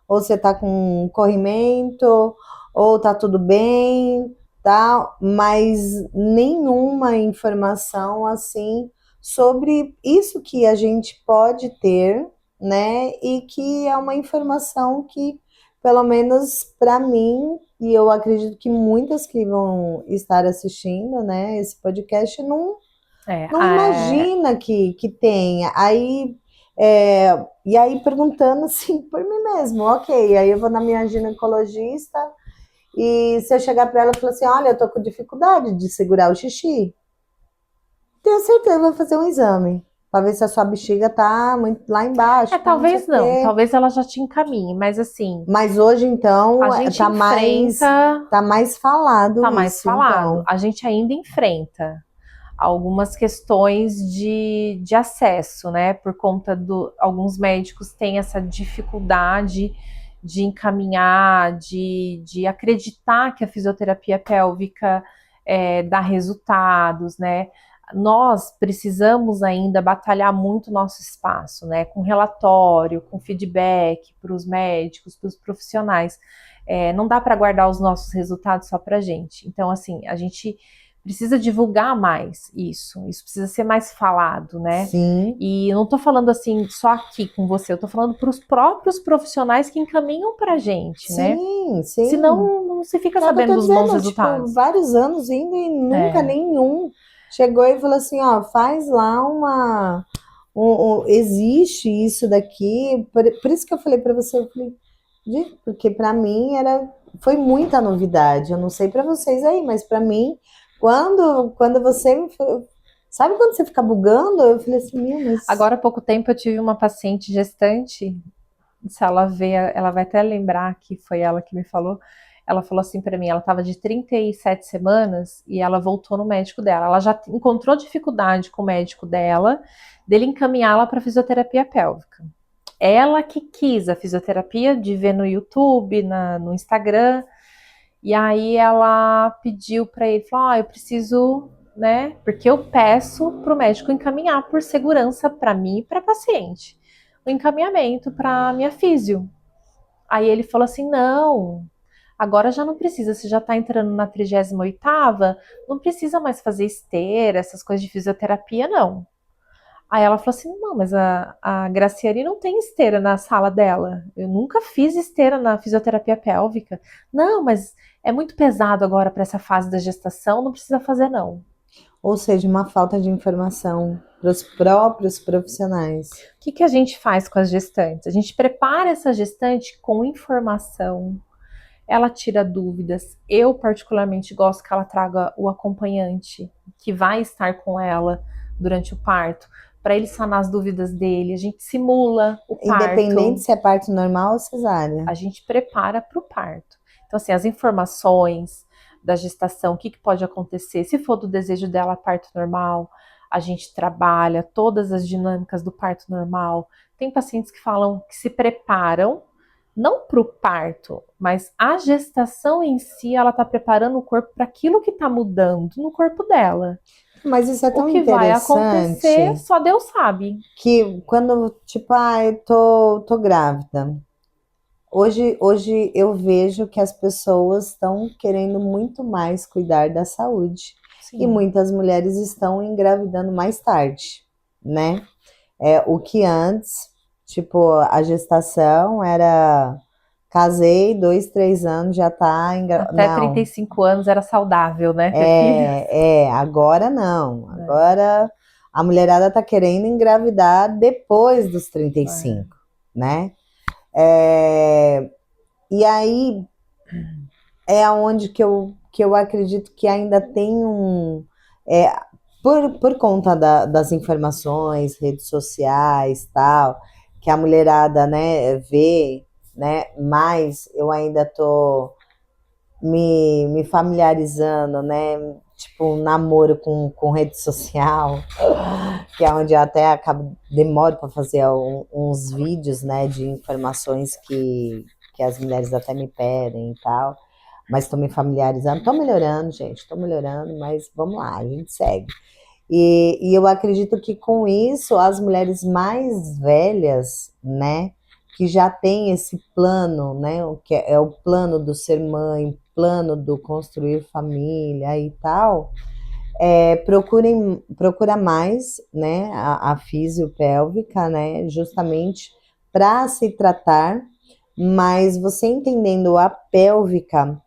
Ou você tá com corrimento, ou tá tudo bem, tá? Mas nenhuma informação assim sobre isso que a gente pode ter, né? E que é uma informação que, pelo menos para mim, e eu acredito que muitas que vão estar assistindo, né, esse podcast É, não imagina que tenha. E aí perguntando assim por mim mesmo, ok. Aí eu vou na minha ginecologista e se eu chegar para ela e falar assim, olha, eu tô com dificuldade de segurar o xixi, tenho certeza que vou fazer um exame para ver se a sua bexiga tá muito lá embaixo, tá não sei talvez o não, quê. talvez ela já te encaminhe, mas assim, Mas hoje então a gente enfrenta, tá mais falado tá mais isso, falado, então. a gente ainda enfrenta algumas questões de acesso, né? Por conta do. Alguns médicos têm essa dificuldade de encaminhar, de acreditar que a fisioterapia pélvica dá resultados, né? Nós precisamos ainda batalhar muito nosso espaço, né? Com relatório, com feedback para os médicos, para os profissionais. Não dá para guardar os nossos resultados só para a gente. Então, assim, a gente precisa divulgar mais isso precisa ser mais falado, né? Sim, E eu não tô falando assim só aqui com você, eu tô falando para os próprios profissionais que encaminham pra gente, né? sim, sim. Senão não se fica É o que eu sabendo tô dos bons dizendo, tipo, resultados. vários anos indo e nunca É, nenhum chegou e falou assim, ó, faz lá existe isso daqui, por isso que eu falei para você, eu falei, gente, porque para mim foi muita novidade, eu não sei para vocês aí, mas para mim, quando você me falou, sabe quando você fica bugando? Eu falei assim, meu, mas agora há pouco tempo eu tive uma paciente gestante, se ela ver, ela vai até lembrar que foi ela que me falou. Ela falou assim para mim, ela estava de 37 semanas e ela voltou no médico dela. Ela já encontrou dificuldade com o médico dela, dele encaminhá-la para fisioterapia pélvica. Ela que quis a fisioterapia, de ver no YouTube, no Instagram, e aí ela pediu para ele, falou, eu preciso, né, porque eu peço para o médico encaminhar por segurança para mim e para a paciente, o encaminhamento para minha físio. Aí ele falou assim, não, agora já não precisa, você já está entrando na 38ª, não precisa mais fazer esteira, essas coisas de fisioterapia, não. Aí ela falou assim: não, mas a Graciane não tem esteira na sala dela. Eu nunca fiz esteira na fisioterapia pélvica. Não, mas é muito pesado agora para essa fase da gestação, não precisa fazer, não. ou seja, uma falta de informação para os próprios profissionais. O que a gente faz com as gestantes? A gente prepara essa gestante com informação, ela tira dúvidas. Eu, particularmente, gosto que ela traga o acompanhante que vai estar com ela durante o parto, para ele sanar as dúvidas dele. A gente simula o Independente parto. se é parto normal ou cesárea. A gente prepara para o parto. Então, assim, as informações da gestação, o que pode acontecer, se for do desejo dela, parto normal, a gente trabalha todas as dinâmicas do parto normal. Tem pacientes que falam que se preparam, não para o parto, mas a gestação em si, ela está preparando o corpo para aquilo que está mudando no corpo dela. Mas isso é O tão que vai acontecer, interessante só Deus sabe. que quando, tipo, eu tô grávida. Hoje eu vejo que as pessoas estão querendo muito mais cuidar da saúde e Sim. muitas mulheres estão engravidando mais tarde, né? O que antes, tipo, a gestação era casei, 2, 3 anos já tá Até não, 35 anos era saudável, né, ter filhos. agora não. É, Agora a mulherada tá querendo engravidar depois dos trinta e é. cinco, né? É, e aí é aonde que eu acredito que ainda tem é, por conta das informações, redes sociais, tal, que a mulherada, né, vê, né, mas eu ainda tô me familiarizando, né, tipo, um namoro com rede social, que é onde eu até demoro para fazer uns vídeos, né, de informações que as mulheres até me pedem e tal, mas estou me familiarizando, estou melhorando, gente, estou melhorando, mas vamos lá, a gente segue. E eu acredito que com isso as mulheres mais velhas, né, que já têm esse plano, né, o que é o plano do ser mãe, plano do construir família e tal, procura mais, né, a fisiopélvica, né, justamente para se tratar, mas você entendendo a pélvica,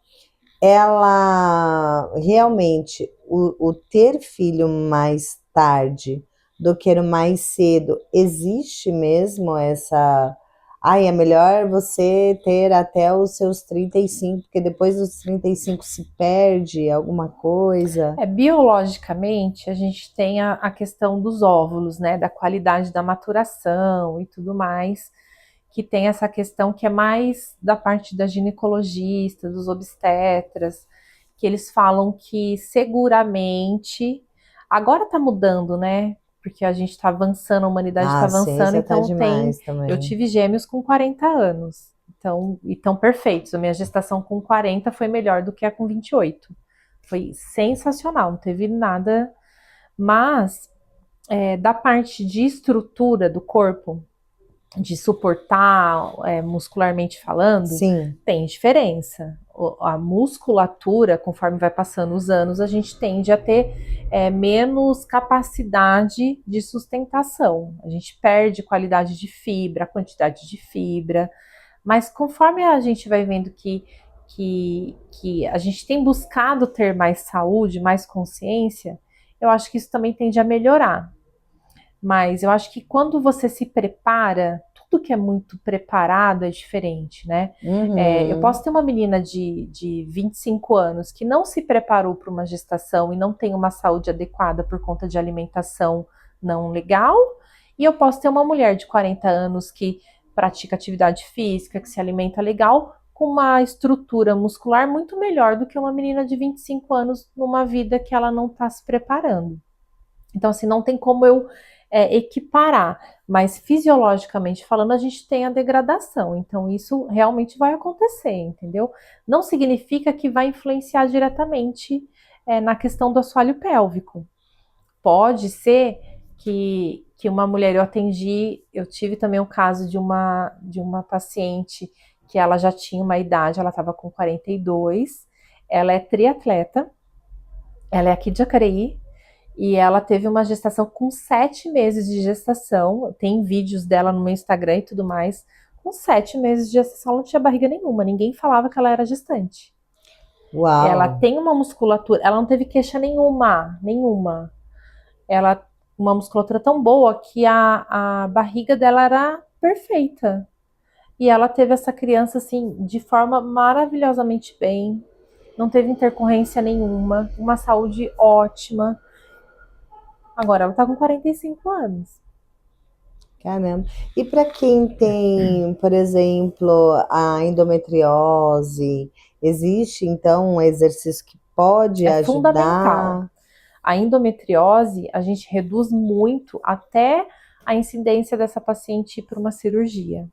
ela realmente, o ter filho mais tarde do que o mais cedo, existe mesmo essa. Ai, é melhor você ter até os seus 35, porque depois dos 35 se perde alguma coisa. Biologicamente, a gente tem a questão dos óvulos, né? Da qualidade da maturação e tudo mais, que tem essa questão que é mais da parte da ginecologista, dos obstetras, que eles falam que seguramente, agora tá mudando, né? Porque a gente tá avançando, a humanidade tá Ah, a avançando, ciência tá então demais eu também. tive gêmeos com 40 anos, então, e tão perfeitos. A minha gestação com 40 foi melhor do que a com 28. Foi sensacional, não teve nada, mas da parte de estrutura do corpo, de suportar muscularmente falando, Sim. tem diferença. A musculatura, conforme vai passando os anos, a gente tende a ter menos capacidade de sustentação. A gente perde qualidade de fibra, quantidade de fibra, mas conforme a gente vai vendo que a gente tem buscado ter mais saúde, mais consciência, eu acho que isso também tende a melhorar. Mas eu acho que quando você se prepara, tudo que é muito preparado é diferente, né? Eu Uhum. posso ter uma menina de 25 anos que não se preparou para uma gestação e não tem uma saúde adequada por conta de alimentação não legal, e eu posso ter uma mulher de 40 anos que pratica atividade física, que se alimenta legal, com uma estrutura muscular muito melhor do que uma menina de 25 anos numa vida que ela não está se preparando. Então, assim, não tem como eu equiparar, mas fisiologicamente falando, a gente tem a degradação. Então, isso realmente vai acontecer, entendeu? Não significa que vai influenciar diretamente na questão do assoalho pélvico. Pode ser que uma mulher, eu tive também o caso de uma paciente que ela já tinha uma idade, ela estava com 42, ela é triatleta, ela é aqui de Jacareí, e ela teve uma gestação com 7 meses de gestação. Tem vídeos dela no meu Instagram e tudo mais. Com 7 meses de gestação, ela não tinha barriga nenhuma. Ninguém falava que ela era gestante. Ela Uau! tem uma musculatura, ela não teve queixa nenhuma, nenhuma. Ela, uma musculatura tão boa que a barriga dela era perfeita. E ela teve essa criança assim de forma maravilhosamente bem. Não teve intercorrência nenhuma, uma saúde ótima. Agora ela tá com 45 anos. Caramba. E para quem tem, por exemplo, a endometriose, existe então um exercício que pode É fundamental. ajudar? A endometriose, a gente reduz muito até a incidência dessa paciente ir para uma cirurgia.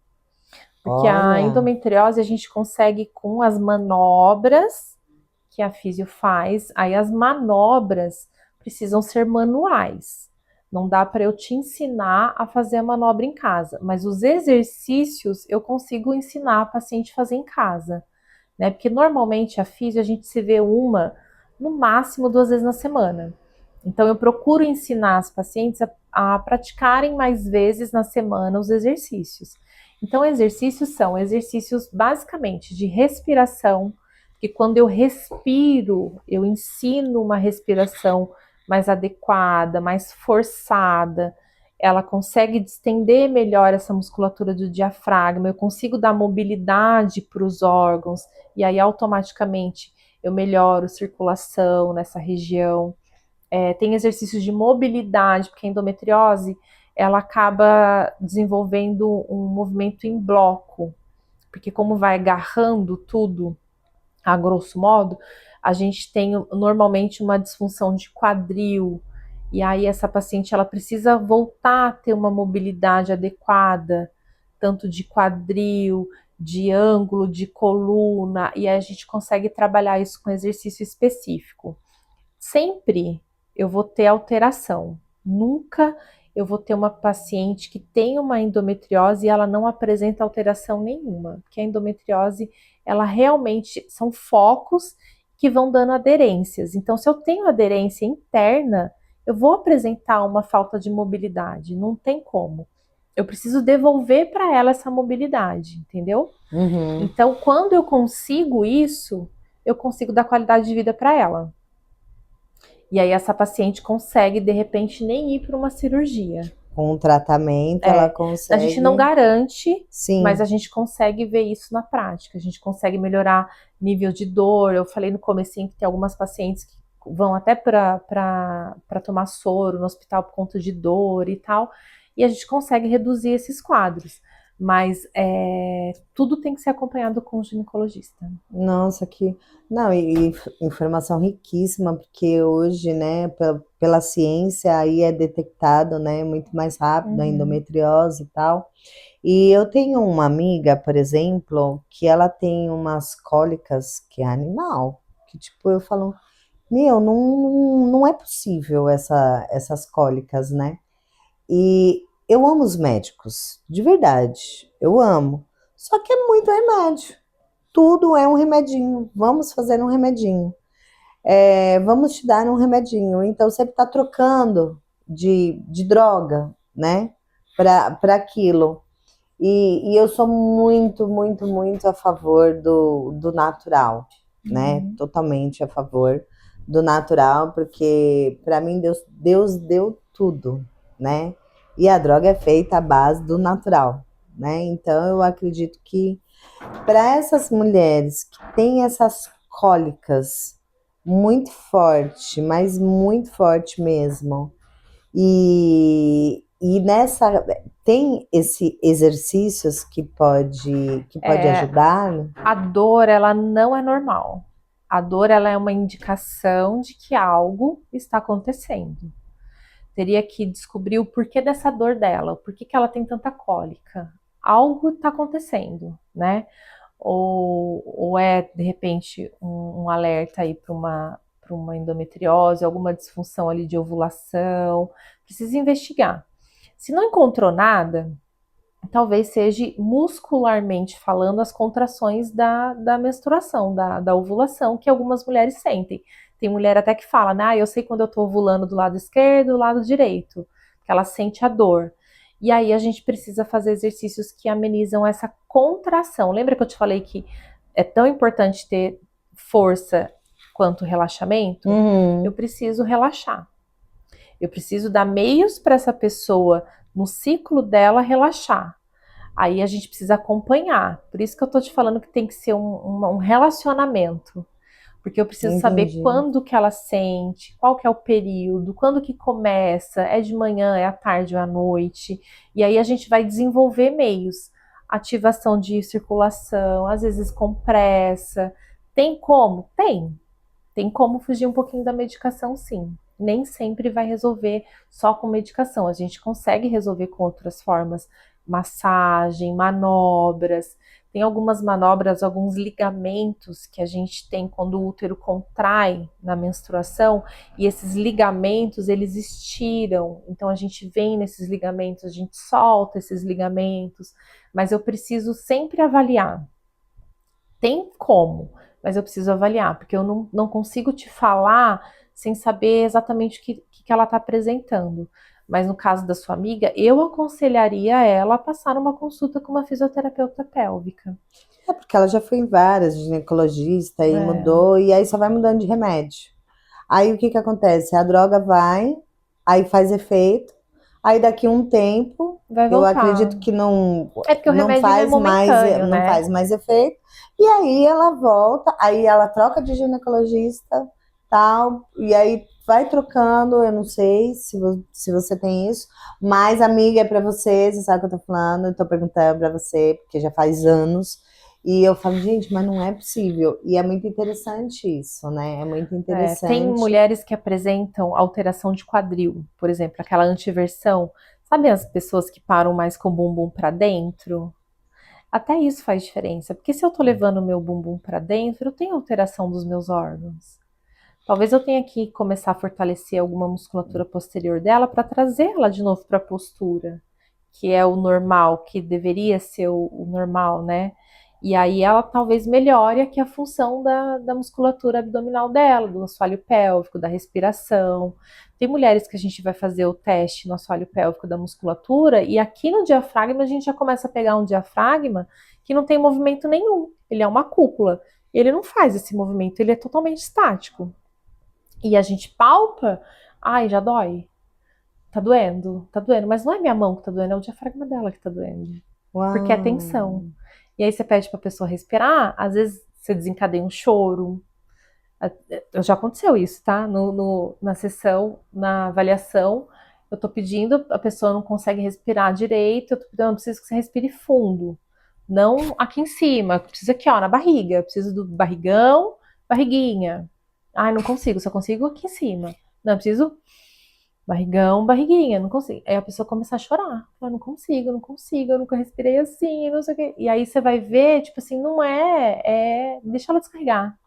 Porque a Olha, endometriose a gente consegue com as manobras que a físio faz, aí as manobras precisam ser manuais. Não dá para eu te ensinar a fazer a manobra em casa, mas os exercícios eu consigo ensinar a paciente a fazer em casa, né? Porque normalmente a físio a gente se vê no máximo 2 vezes na semana. Então eu procuro ensinar as pacientes a praticarem mais vezes na semana os exercícios. Então exercícios são exercícios basicamente de respiração, que quando eu respiro, eu ensino uma respiração mais adequada, mais forçada, ela consegue distender melhor essa musculatura do diafragma, eu consigo dar mobilidade para os órgãos, e aí automaticamente eu melhoro circulação nessa região. Tem exercícios de mobilidade, porque a endometriose ela acaba desenvolvendo um movimento em bloco, porque como vai agarrando tudo, a grosso modo, a gente tem normalmente uma disfunção de quadril, e aí essa paciente ela precisa voltar a ter uma mobilidade adequada, tanto de quadril, de ângulo, de coluna, e aí a gente consegue trabalhar isso com exercício específico. Sempre eu vou ter alteração, nunca eu vou ter uma paciente que tem uma endometriose e ela não apresenta alteração nenhuma, porque a endometriose, ela realmente são focos que vão dando aderências. Então, se eu tenho aderência interna, eu vou apresentar uma falta de mobilidade, não tem como. Eu preciso devolver para ela essa mobilidade, entendeu? Uhum. Então, quando eu consigo isso, eu consigo dar qualidade de vida para ela. E aí essa paciente consegue, de repente, nem ir para uma cirurgia. Com o tratamento, ela A consegue. gente não garante, Sim. mas a gente consegue ver isso na prática. A gente consegue melhorar nível de dor. Eu falei no comecinho que tem algumas pacientes que vão até para tomar soro no hospital por conta de dor e tal. E a gente consegue reduzir esses quadros. Mas tudo tem que ser acompanhado com o ginecologista. Nossa, que. Não, e informação riquíssima, porque hoje, né, pela ciência, aí é detectado, né, muito mais rápido a endometriose e tal. E eu tenho uma amiga, por exemplo, que ela tem umas cólicas que é animal, que tipo, eu falo, meu, não é possível essas cólicas, né? E eu amo os médicos, de verdade, eu amo. Só que é muito remédio. Tudo é um remedinho. Vamos fazer um remedinho. Vamos te dar um remedinho. Então, você está trocando de droga, né? Para aquilo. E eu sou muito, muito, muito a favor do natural, né? Totalmente a favor do natural, porque para mim Deus deu tudo, né? E a droga é feita à base do natural, né? Então eu acredito que para essas mulheres que têm essas cólicas muito forte, mas muito forte mesmo, e nessa tem esse exercícios que pode ajudar? A dor, ela não é normal. A dor, ela é uma indicação de que algo está acontecendo. Teria que descobrir o porquê dessa dor dela, o porquê que ela tem tanta cólica. Algo está acontecendo, né? Ou é, de repente, um alerta aí para uma endometriose, alguma disfunção ali de ovulação. Precisa investigar. Se não encontrou nada, talvez seja muscularmente falando as contrações da menstruação, da ovulação, que algumas mulheres sentem. Tem mulher até que fala, né? Eu sei quando eu tô ovulando do lado esquerdo, do lado direito, que ela sente a dor. E aí a gente precisa fazer exercícios que amenizam essa contração. Lembra que eu te falei que é tão importante ter força quanto relaxamento? Eu preciso relaxar. Eu preciso dar meios para essa pessoa, no ciclo dela, relaxar. Aí a gente precisa acompanhar. Por isso que eu tô te falando que tem que ser um relacionamento. Porque eu preciso saber quando que ela sente, qual que é o período, quando que começa, é de manhã, é à tarde ou à noite. E aí a gente vai desenvolver meios. Ativação de circulação, às vezes compressa. Tem como? Tem. Tem como fugir um pouquinho da medicação, sim. Nem sempre vai resolver só com medicação. A gente consegue resolver com outras formas, massagem, manobras. Tem algumas manobras, alguns ligamentos que a gente tem quando o útero contrai na menstruação e esses ligamentos, eles estiram. Então a gente vem nesses ligamentos, a gente solta esses ligamentos, mas eu preciso sempre avaliar. Tem como, mas eu preciso avaliar, porque eu não consigo te falar sem saber exatamente o que ela está apresentando. Mas no caso da sua amiga, eu aconselharia ela a passar uma consulta com uma fisioterapeuta pélvica. É porque ela já foi em várias ginecologista e mudou, e aí só vai mudando de remédio. Aí o que acontece? A droga vai, aí faz efeito, aí daqui um tempo, vai eu voltar. acredito que não, É porque o não remédio faz é momentâneo, não né? faz mais efeito, e aí ela volta, aí ela troca de ginecologista, tal, e aí vai trocando, eu não sei se você tem isso, mas amiga, é pra você sabe o que eu tô falando, eu tô perguntando pra você, porque já faz anos, E eu falo, gente, mas não é possível. E é muito interessante isso, né? É muito Tem interessante. mulheres que apresentam alteração de quadril, por exemplo, aquela antiversão. Sabe as pessoas que param mais com o bumbum para dentro? Até isso faz diferença, porque se eu tô levando o meu bumbum para dentro, eu tenho alteração dos meus órgãos. Talvez eu tenha que começar a fortalecer alguma musculatura posterior dela para trazê-la de novo para a postura, que é o normal, que deveria ser o normal, né? E aí ela talvez melhore aqui a função da musculatura abdominal dela, do assoalho pélvico, da respiração. Tem mulheres que a gente vai fazer o teste no assoalho pélvico da musculatura e aqui no diafragma a gente já começa a pegar um diafragma que não tem movimento nenhum. Ele é uma cúpula. Ele não faz esse movimento, ele é totalmente estático. E a gente palpa, ai, já dói. Tá doendo, mas não é minha mão que tá doendo, é o diafragma dela que tá doendo. Porque é Uau! tensão. E aí você pede pra pessoa respirar, às vezes você desencadeia um choro. Já aconteceu isso, tá? Na sessão, na avaliação, eu tô pedindo, a pessoa não consegue respirar direito, eu tô pedindo, eu preciso que você respire fundo. Não aqui em cima, precisa aqui, ó, na barriga. Eu preciso do barrigão, barriguinha. Ai, não consigo, só consigo aqui em cima. Não, eu preciso barrigão, barriguinha, não consigo. Aí a pessoa começa a chorar. Fala, não consigo, não consigo, eu nunca respirei assim, não sei o quê. E aí você vai ver, tipo assim, não deixa ela descarregar.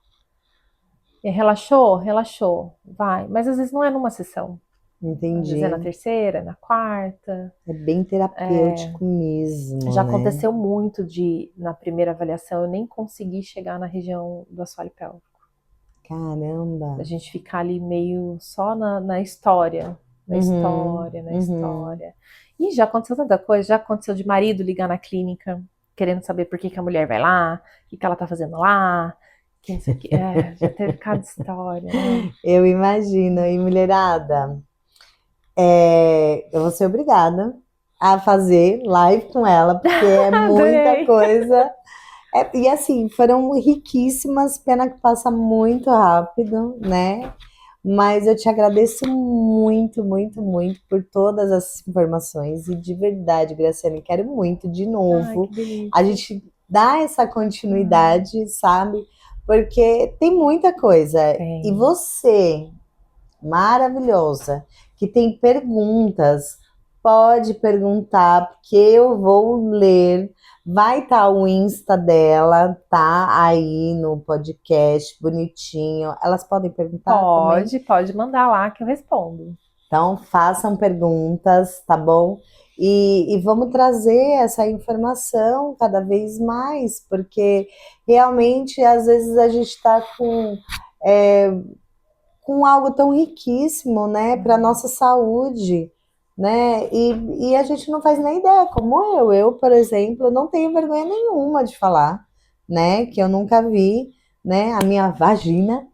Relaxou? Relaxou. Vai. Mas às vezes não é numa sessão. Às vezes é na Entendi. terceira, na quarta. É bem terapêutico mesmo, Já né? aconteceu muito na primeira avaliação, eu nem consegui chegar na região do assoalho pélvico. Caramba. A gente ficar ali meio só na história. Na Uhum, história, na uhum. história. E já aconteceu tanta coisa, já aconteceu de marido ligar na clínica, querendo saber por que, que a mulher vai lá, o que ela tá fazendo lá, que não sei o que. Já teve cada história, né? Eu imagino. E mulherada, eu vou ser obrigada a fazer live com ela, porque é muita Adorei! coisa. E assim, foram riquíssimas, pena que passa muito rápido, né? Mas eu te agradeço muito, muito, muito por todas as informações e de verdade, Graciane, quero muito de Ai, novo que a delícia. gente dar essa continuidade, sabe? Porque tem muita coisa. E Tem. você, maravilhosa, que tem perguntas, pode perguntar, porque eu vou ler. Vai estar o Insta dela, tá aí no podcast, bonitinho. Elas podem perguntar também. Pode mandar lá que eu respondo. Então, façam perguntas, tá bom? E vamos trazer essa informação cada vez mais, porque realmente, às vezes, a gente está é, com algo tão riquíssimo, né, para nossa saúde, né? E a gente não faz nem ideia, como eu. Eu, por exemplo, não tenho vergonha nenhuma de falar, né, que eu nunca vi, né, a minha vagina.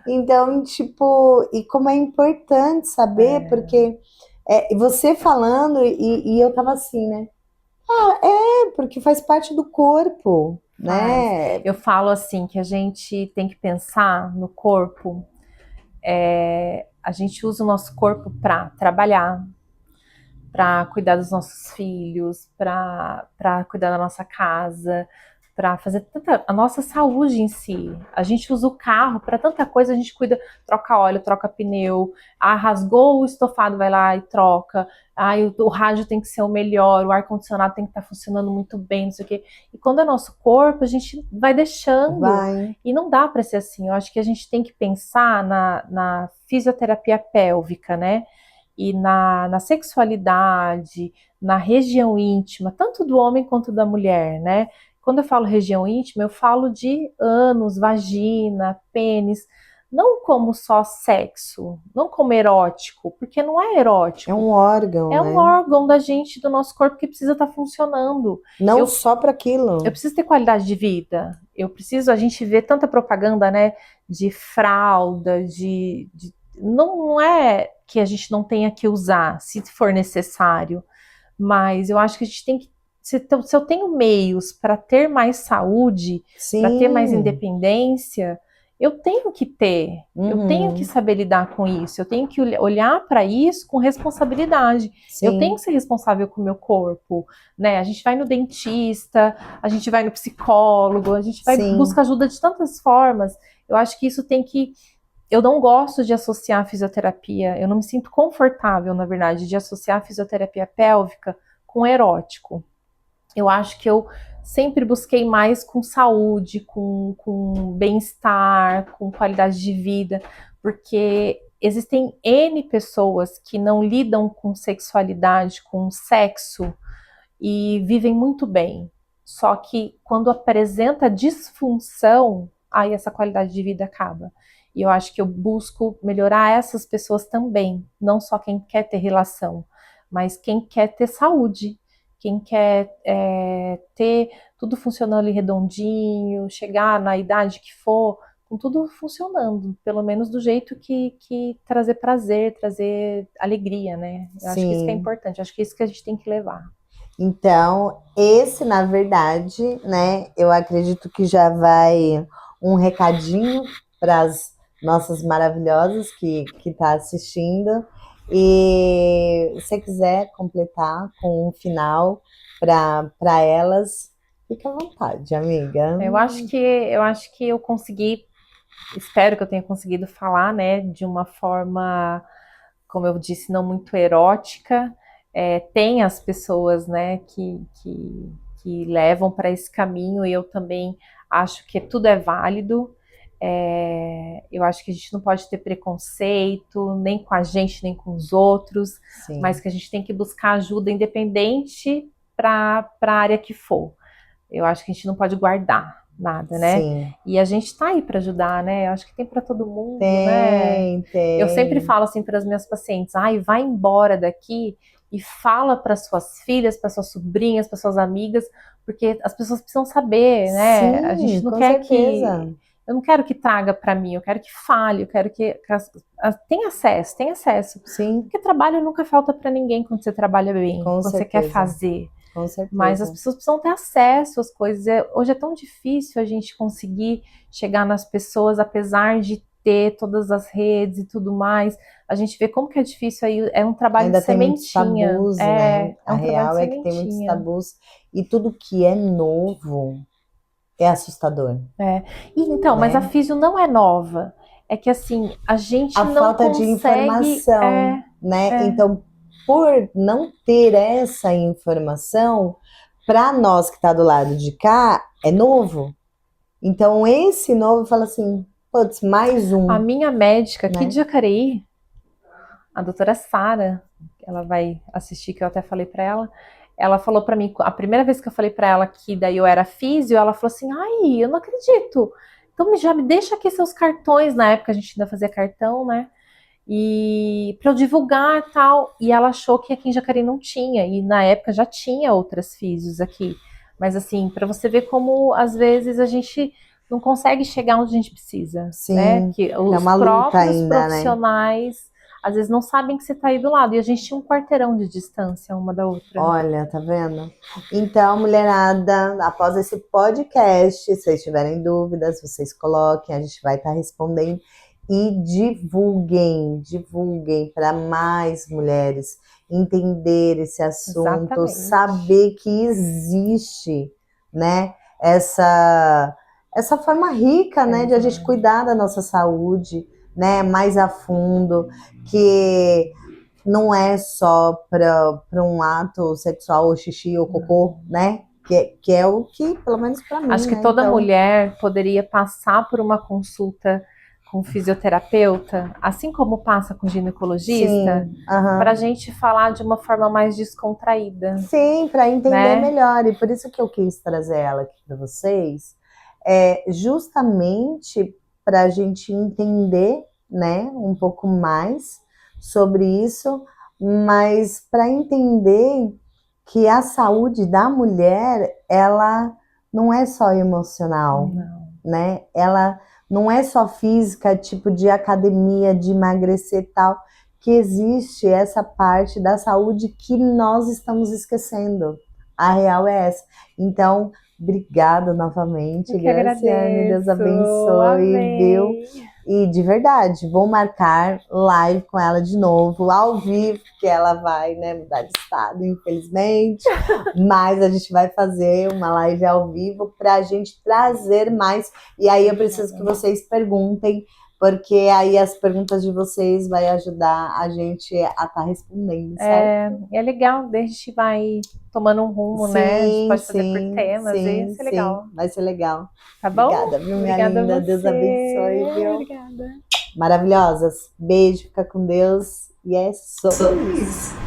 Então, tipo, e como é importante saber, É. porque você falando e eu tava assim, né? Porque faz parte do corpo, Faz. né? Eu falo assim que a gente tem que pensar no corpo. A gente usa o nosso corpo para trabalhar, para cuidar dos nossos filhos, para cuidar da nossa casa, para fazer tanta a nossa saúde em si. A gente usa o carro para tanta coisa, a gente cuida, troca óleo, troca pneu, rasgou o estofado, vai lá e troca. O rádio tem que ser o melhor, o ar-condicionado tem que estar funcionando muito bem, não sei o quê. E quando é nosso corpo, a gente vai deixando. Vai. E não dá para ser assim. Eu acho que a gente tem que pensar na fisioterapia pélvica, né? E na sexualidade, na região íntima, tanto do homem quanto da mulher, né? Quando eu falo região íntima, eu falo de ânus, vagina, pênis, não como só sexo, não como erótico, porque não é É erótico, um órgão, é um né? órgão da gente, do nosso corpo que precisa estar funcionando. Não Eu, só para eu aquilo. preciso ter qualidade de vida. A gente vê tanta propaganda, né, de fralda, não é que a gente não tenha que usar, se for necessário, mas eu acho que a gente tem que, se eu tenho meios para ter mais saúde, para ter mais Sim. independência, eu tenho que ter, eu tenho que saber lidar com isso, eu tenho que olhar para isso com responsabilidade. Sim. Eu tenho que ser responsável com o meu corpo, né? A gente vai no dentista, a gente vai no psicólogo, a gente vai buscar ajuda de tantas formas. Eu acho que isso tem que... Eu não gosto de associar a fisioterapia, eu não me sinto confortável, na verdade, de associar a fisioterapia pélvica com erótico. Eu acho que eu sempre busquei mais com saúde, com bem-estar, com qualidade de vida, porque existem N pessoas que não lidam com sexualidade, com sexo, e vivem muito bem. Só que quando apresenta disfunção, aí essa qualidade de vida acaba. E eu acho que eu busco melhorar essas pessoas também, não só quem quer ter relação, mas quem quer ter saúde, quem quer ter tudo funcionando ali redondinho, chegar na idade que for, com tudo funcionando, pelo menos do jeito que trazer prazer, trazer alegria, né? Eu acho que isso que é importante, acho que isso que a gente tem que levar. Então, esse, na verdade, né, eu acredito que já vai um recadinho para as nossas maravilhosas que tá assistindo. E se você quiser completar com um final para elas, fica à vontade, amiga. Eu acho que eu consegui, espero que eu tenha conseguido falar, né, de uma forma, como eu disse, não muito erótica. Tem as pessoas, né, que levam para esse caminho, e eu também acho que tudo é válido. Eu acho que a gente não pode ter preconceito, nem com a gente, nem com os outros, mas que a gente tem que buscar ajuda independente para a área que for. Eu acho que a gente não pode guardar nada, né? Sim. E a gente tá aí para ajudar, né? Eu acho que tem para todo mundo, né? Tem. Eu sempre falo assim para as minhas pacientes: vai embora daqui e fala para suas filhas, para suas sobrinhas, para suas amigas, porque as pessoas precisam saber, né? Sim, a gente não com quer certeza. eu não quero que traga para mim, eu quero que fale, eu quero que tenha acesso. Sim. Porque trabalho nunca falta para ninguém quando você trabalha bem, Com quando certeza. você quer fazer. Com certeza. Mas as pessoas precisam ter acesso às coisas. Hoje é tão difícil a gente conseguir chegar nas pessoas, apesar de ter todas as redes e tudo mais. A gente vê como que é difícil aí, é um trabalho ainda de sementinha. Tem muitos tabus, né? É um trabalho de real é que tem muitos tabus. E tudo que é novo é assustador. Então, mas a físio não é nova. É que assim, a gente não falta consegue... de informação, né? Então, por não ter essa informação, para nós que tá do lado de cá, é novo. Então, esse novo fala assim, putz, mais um. A minha médica aqui de Jacareí, a doutora Sara, ela vai assistir, que eu até falei para ela falou para mim, a primeira vez que eu falei para ela que daí eu era físio, ela falou assim: ai, eu não acredito. Então já me deixa aqui seus cartões. Na época a gente ainda fazia cartão, né? E para eu divulgar e tal. E ela achou que aqui em Jacareí não tinha. E na época já tinha outras físios aqui. Mas assim, para você ver como às vezes a gente não consegue chegar onde a gente precisa. Sim, né? Que os próprios profissionais às vezes não sabem que você está aí do lado. E a gente tinha um quarteirão de distância uma da outra. Olha, tá vendo? Então, mulherada, após esse podcast, se vocês tiverem dúvidas, vocês coloquem, a gente vai estar respondendo. E divulguem para mais mulheres entender esse assunto, saber que existe, né, essa forma rica, né, de a gente cuidar da nossa saúde, né, mais a fundo, que não é só para um ato sexual, ou xixi ou cocô, né? Que é o que, pelo menos para mim, acho que toda mulher poderia passar por uma consulta com fisioterapeuta, assim como passa com ginecologista, para a gente falar de uma forma mais descontraída. Sim, para entender melhor. E por isso que eu quis trazer ela aqui para vocês, justamente para a gente entender, né, um pouco mais sobre isso, mas para entender que a saúde da mulher, ela não é só emocional, né? Ela não é só física, tipo de academia, de emagrecer e tal, que existe essa parte da saúde que nós estamos esquecendo. A real é essa. Então, Obrigada novamente, Eu que Graciane. Deus abençoe, Amém. viu? E de verdade, vou marcar live com ela de novo, ao vivo, porque ela vai, né, mudar de estado, infelizmente. Mas a gente vai fazer uma live ao vivo para a gente trazer mais. E aí eu preciso que vocês perguntem, porque aí as perguntas de vocês vai ajudar a gente a estar respondendo, certo? É legal, daí a gente vai tomando um rumo, né? A gente pode fazer por temas, e vai ser legal. Vai ser legal. Tá bom? Obrigada, viu, minha Obrigada linda? a Deus você. abençoe, viu? Obrigada. Maravilhosas. Beijo, fica com Deus. E é sobre isso.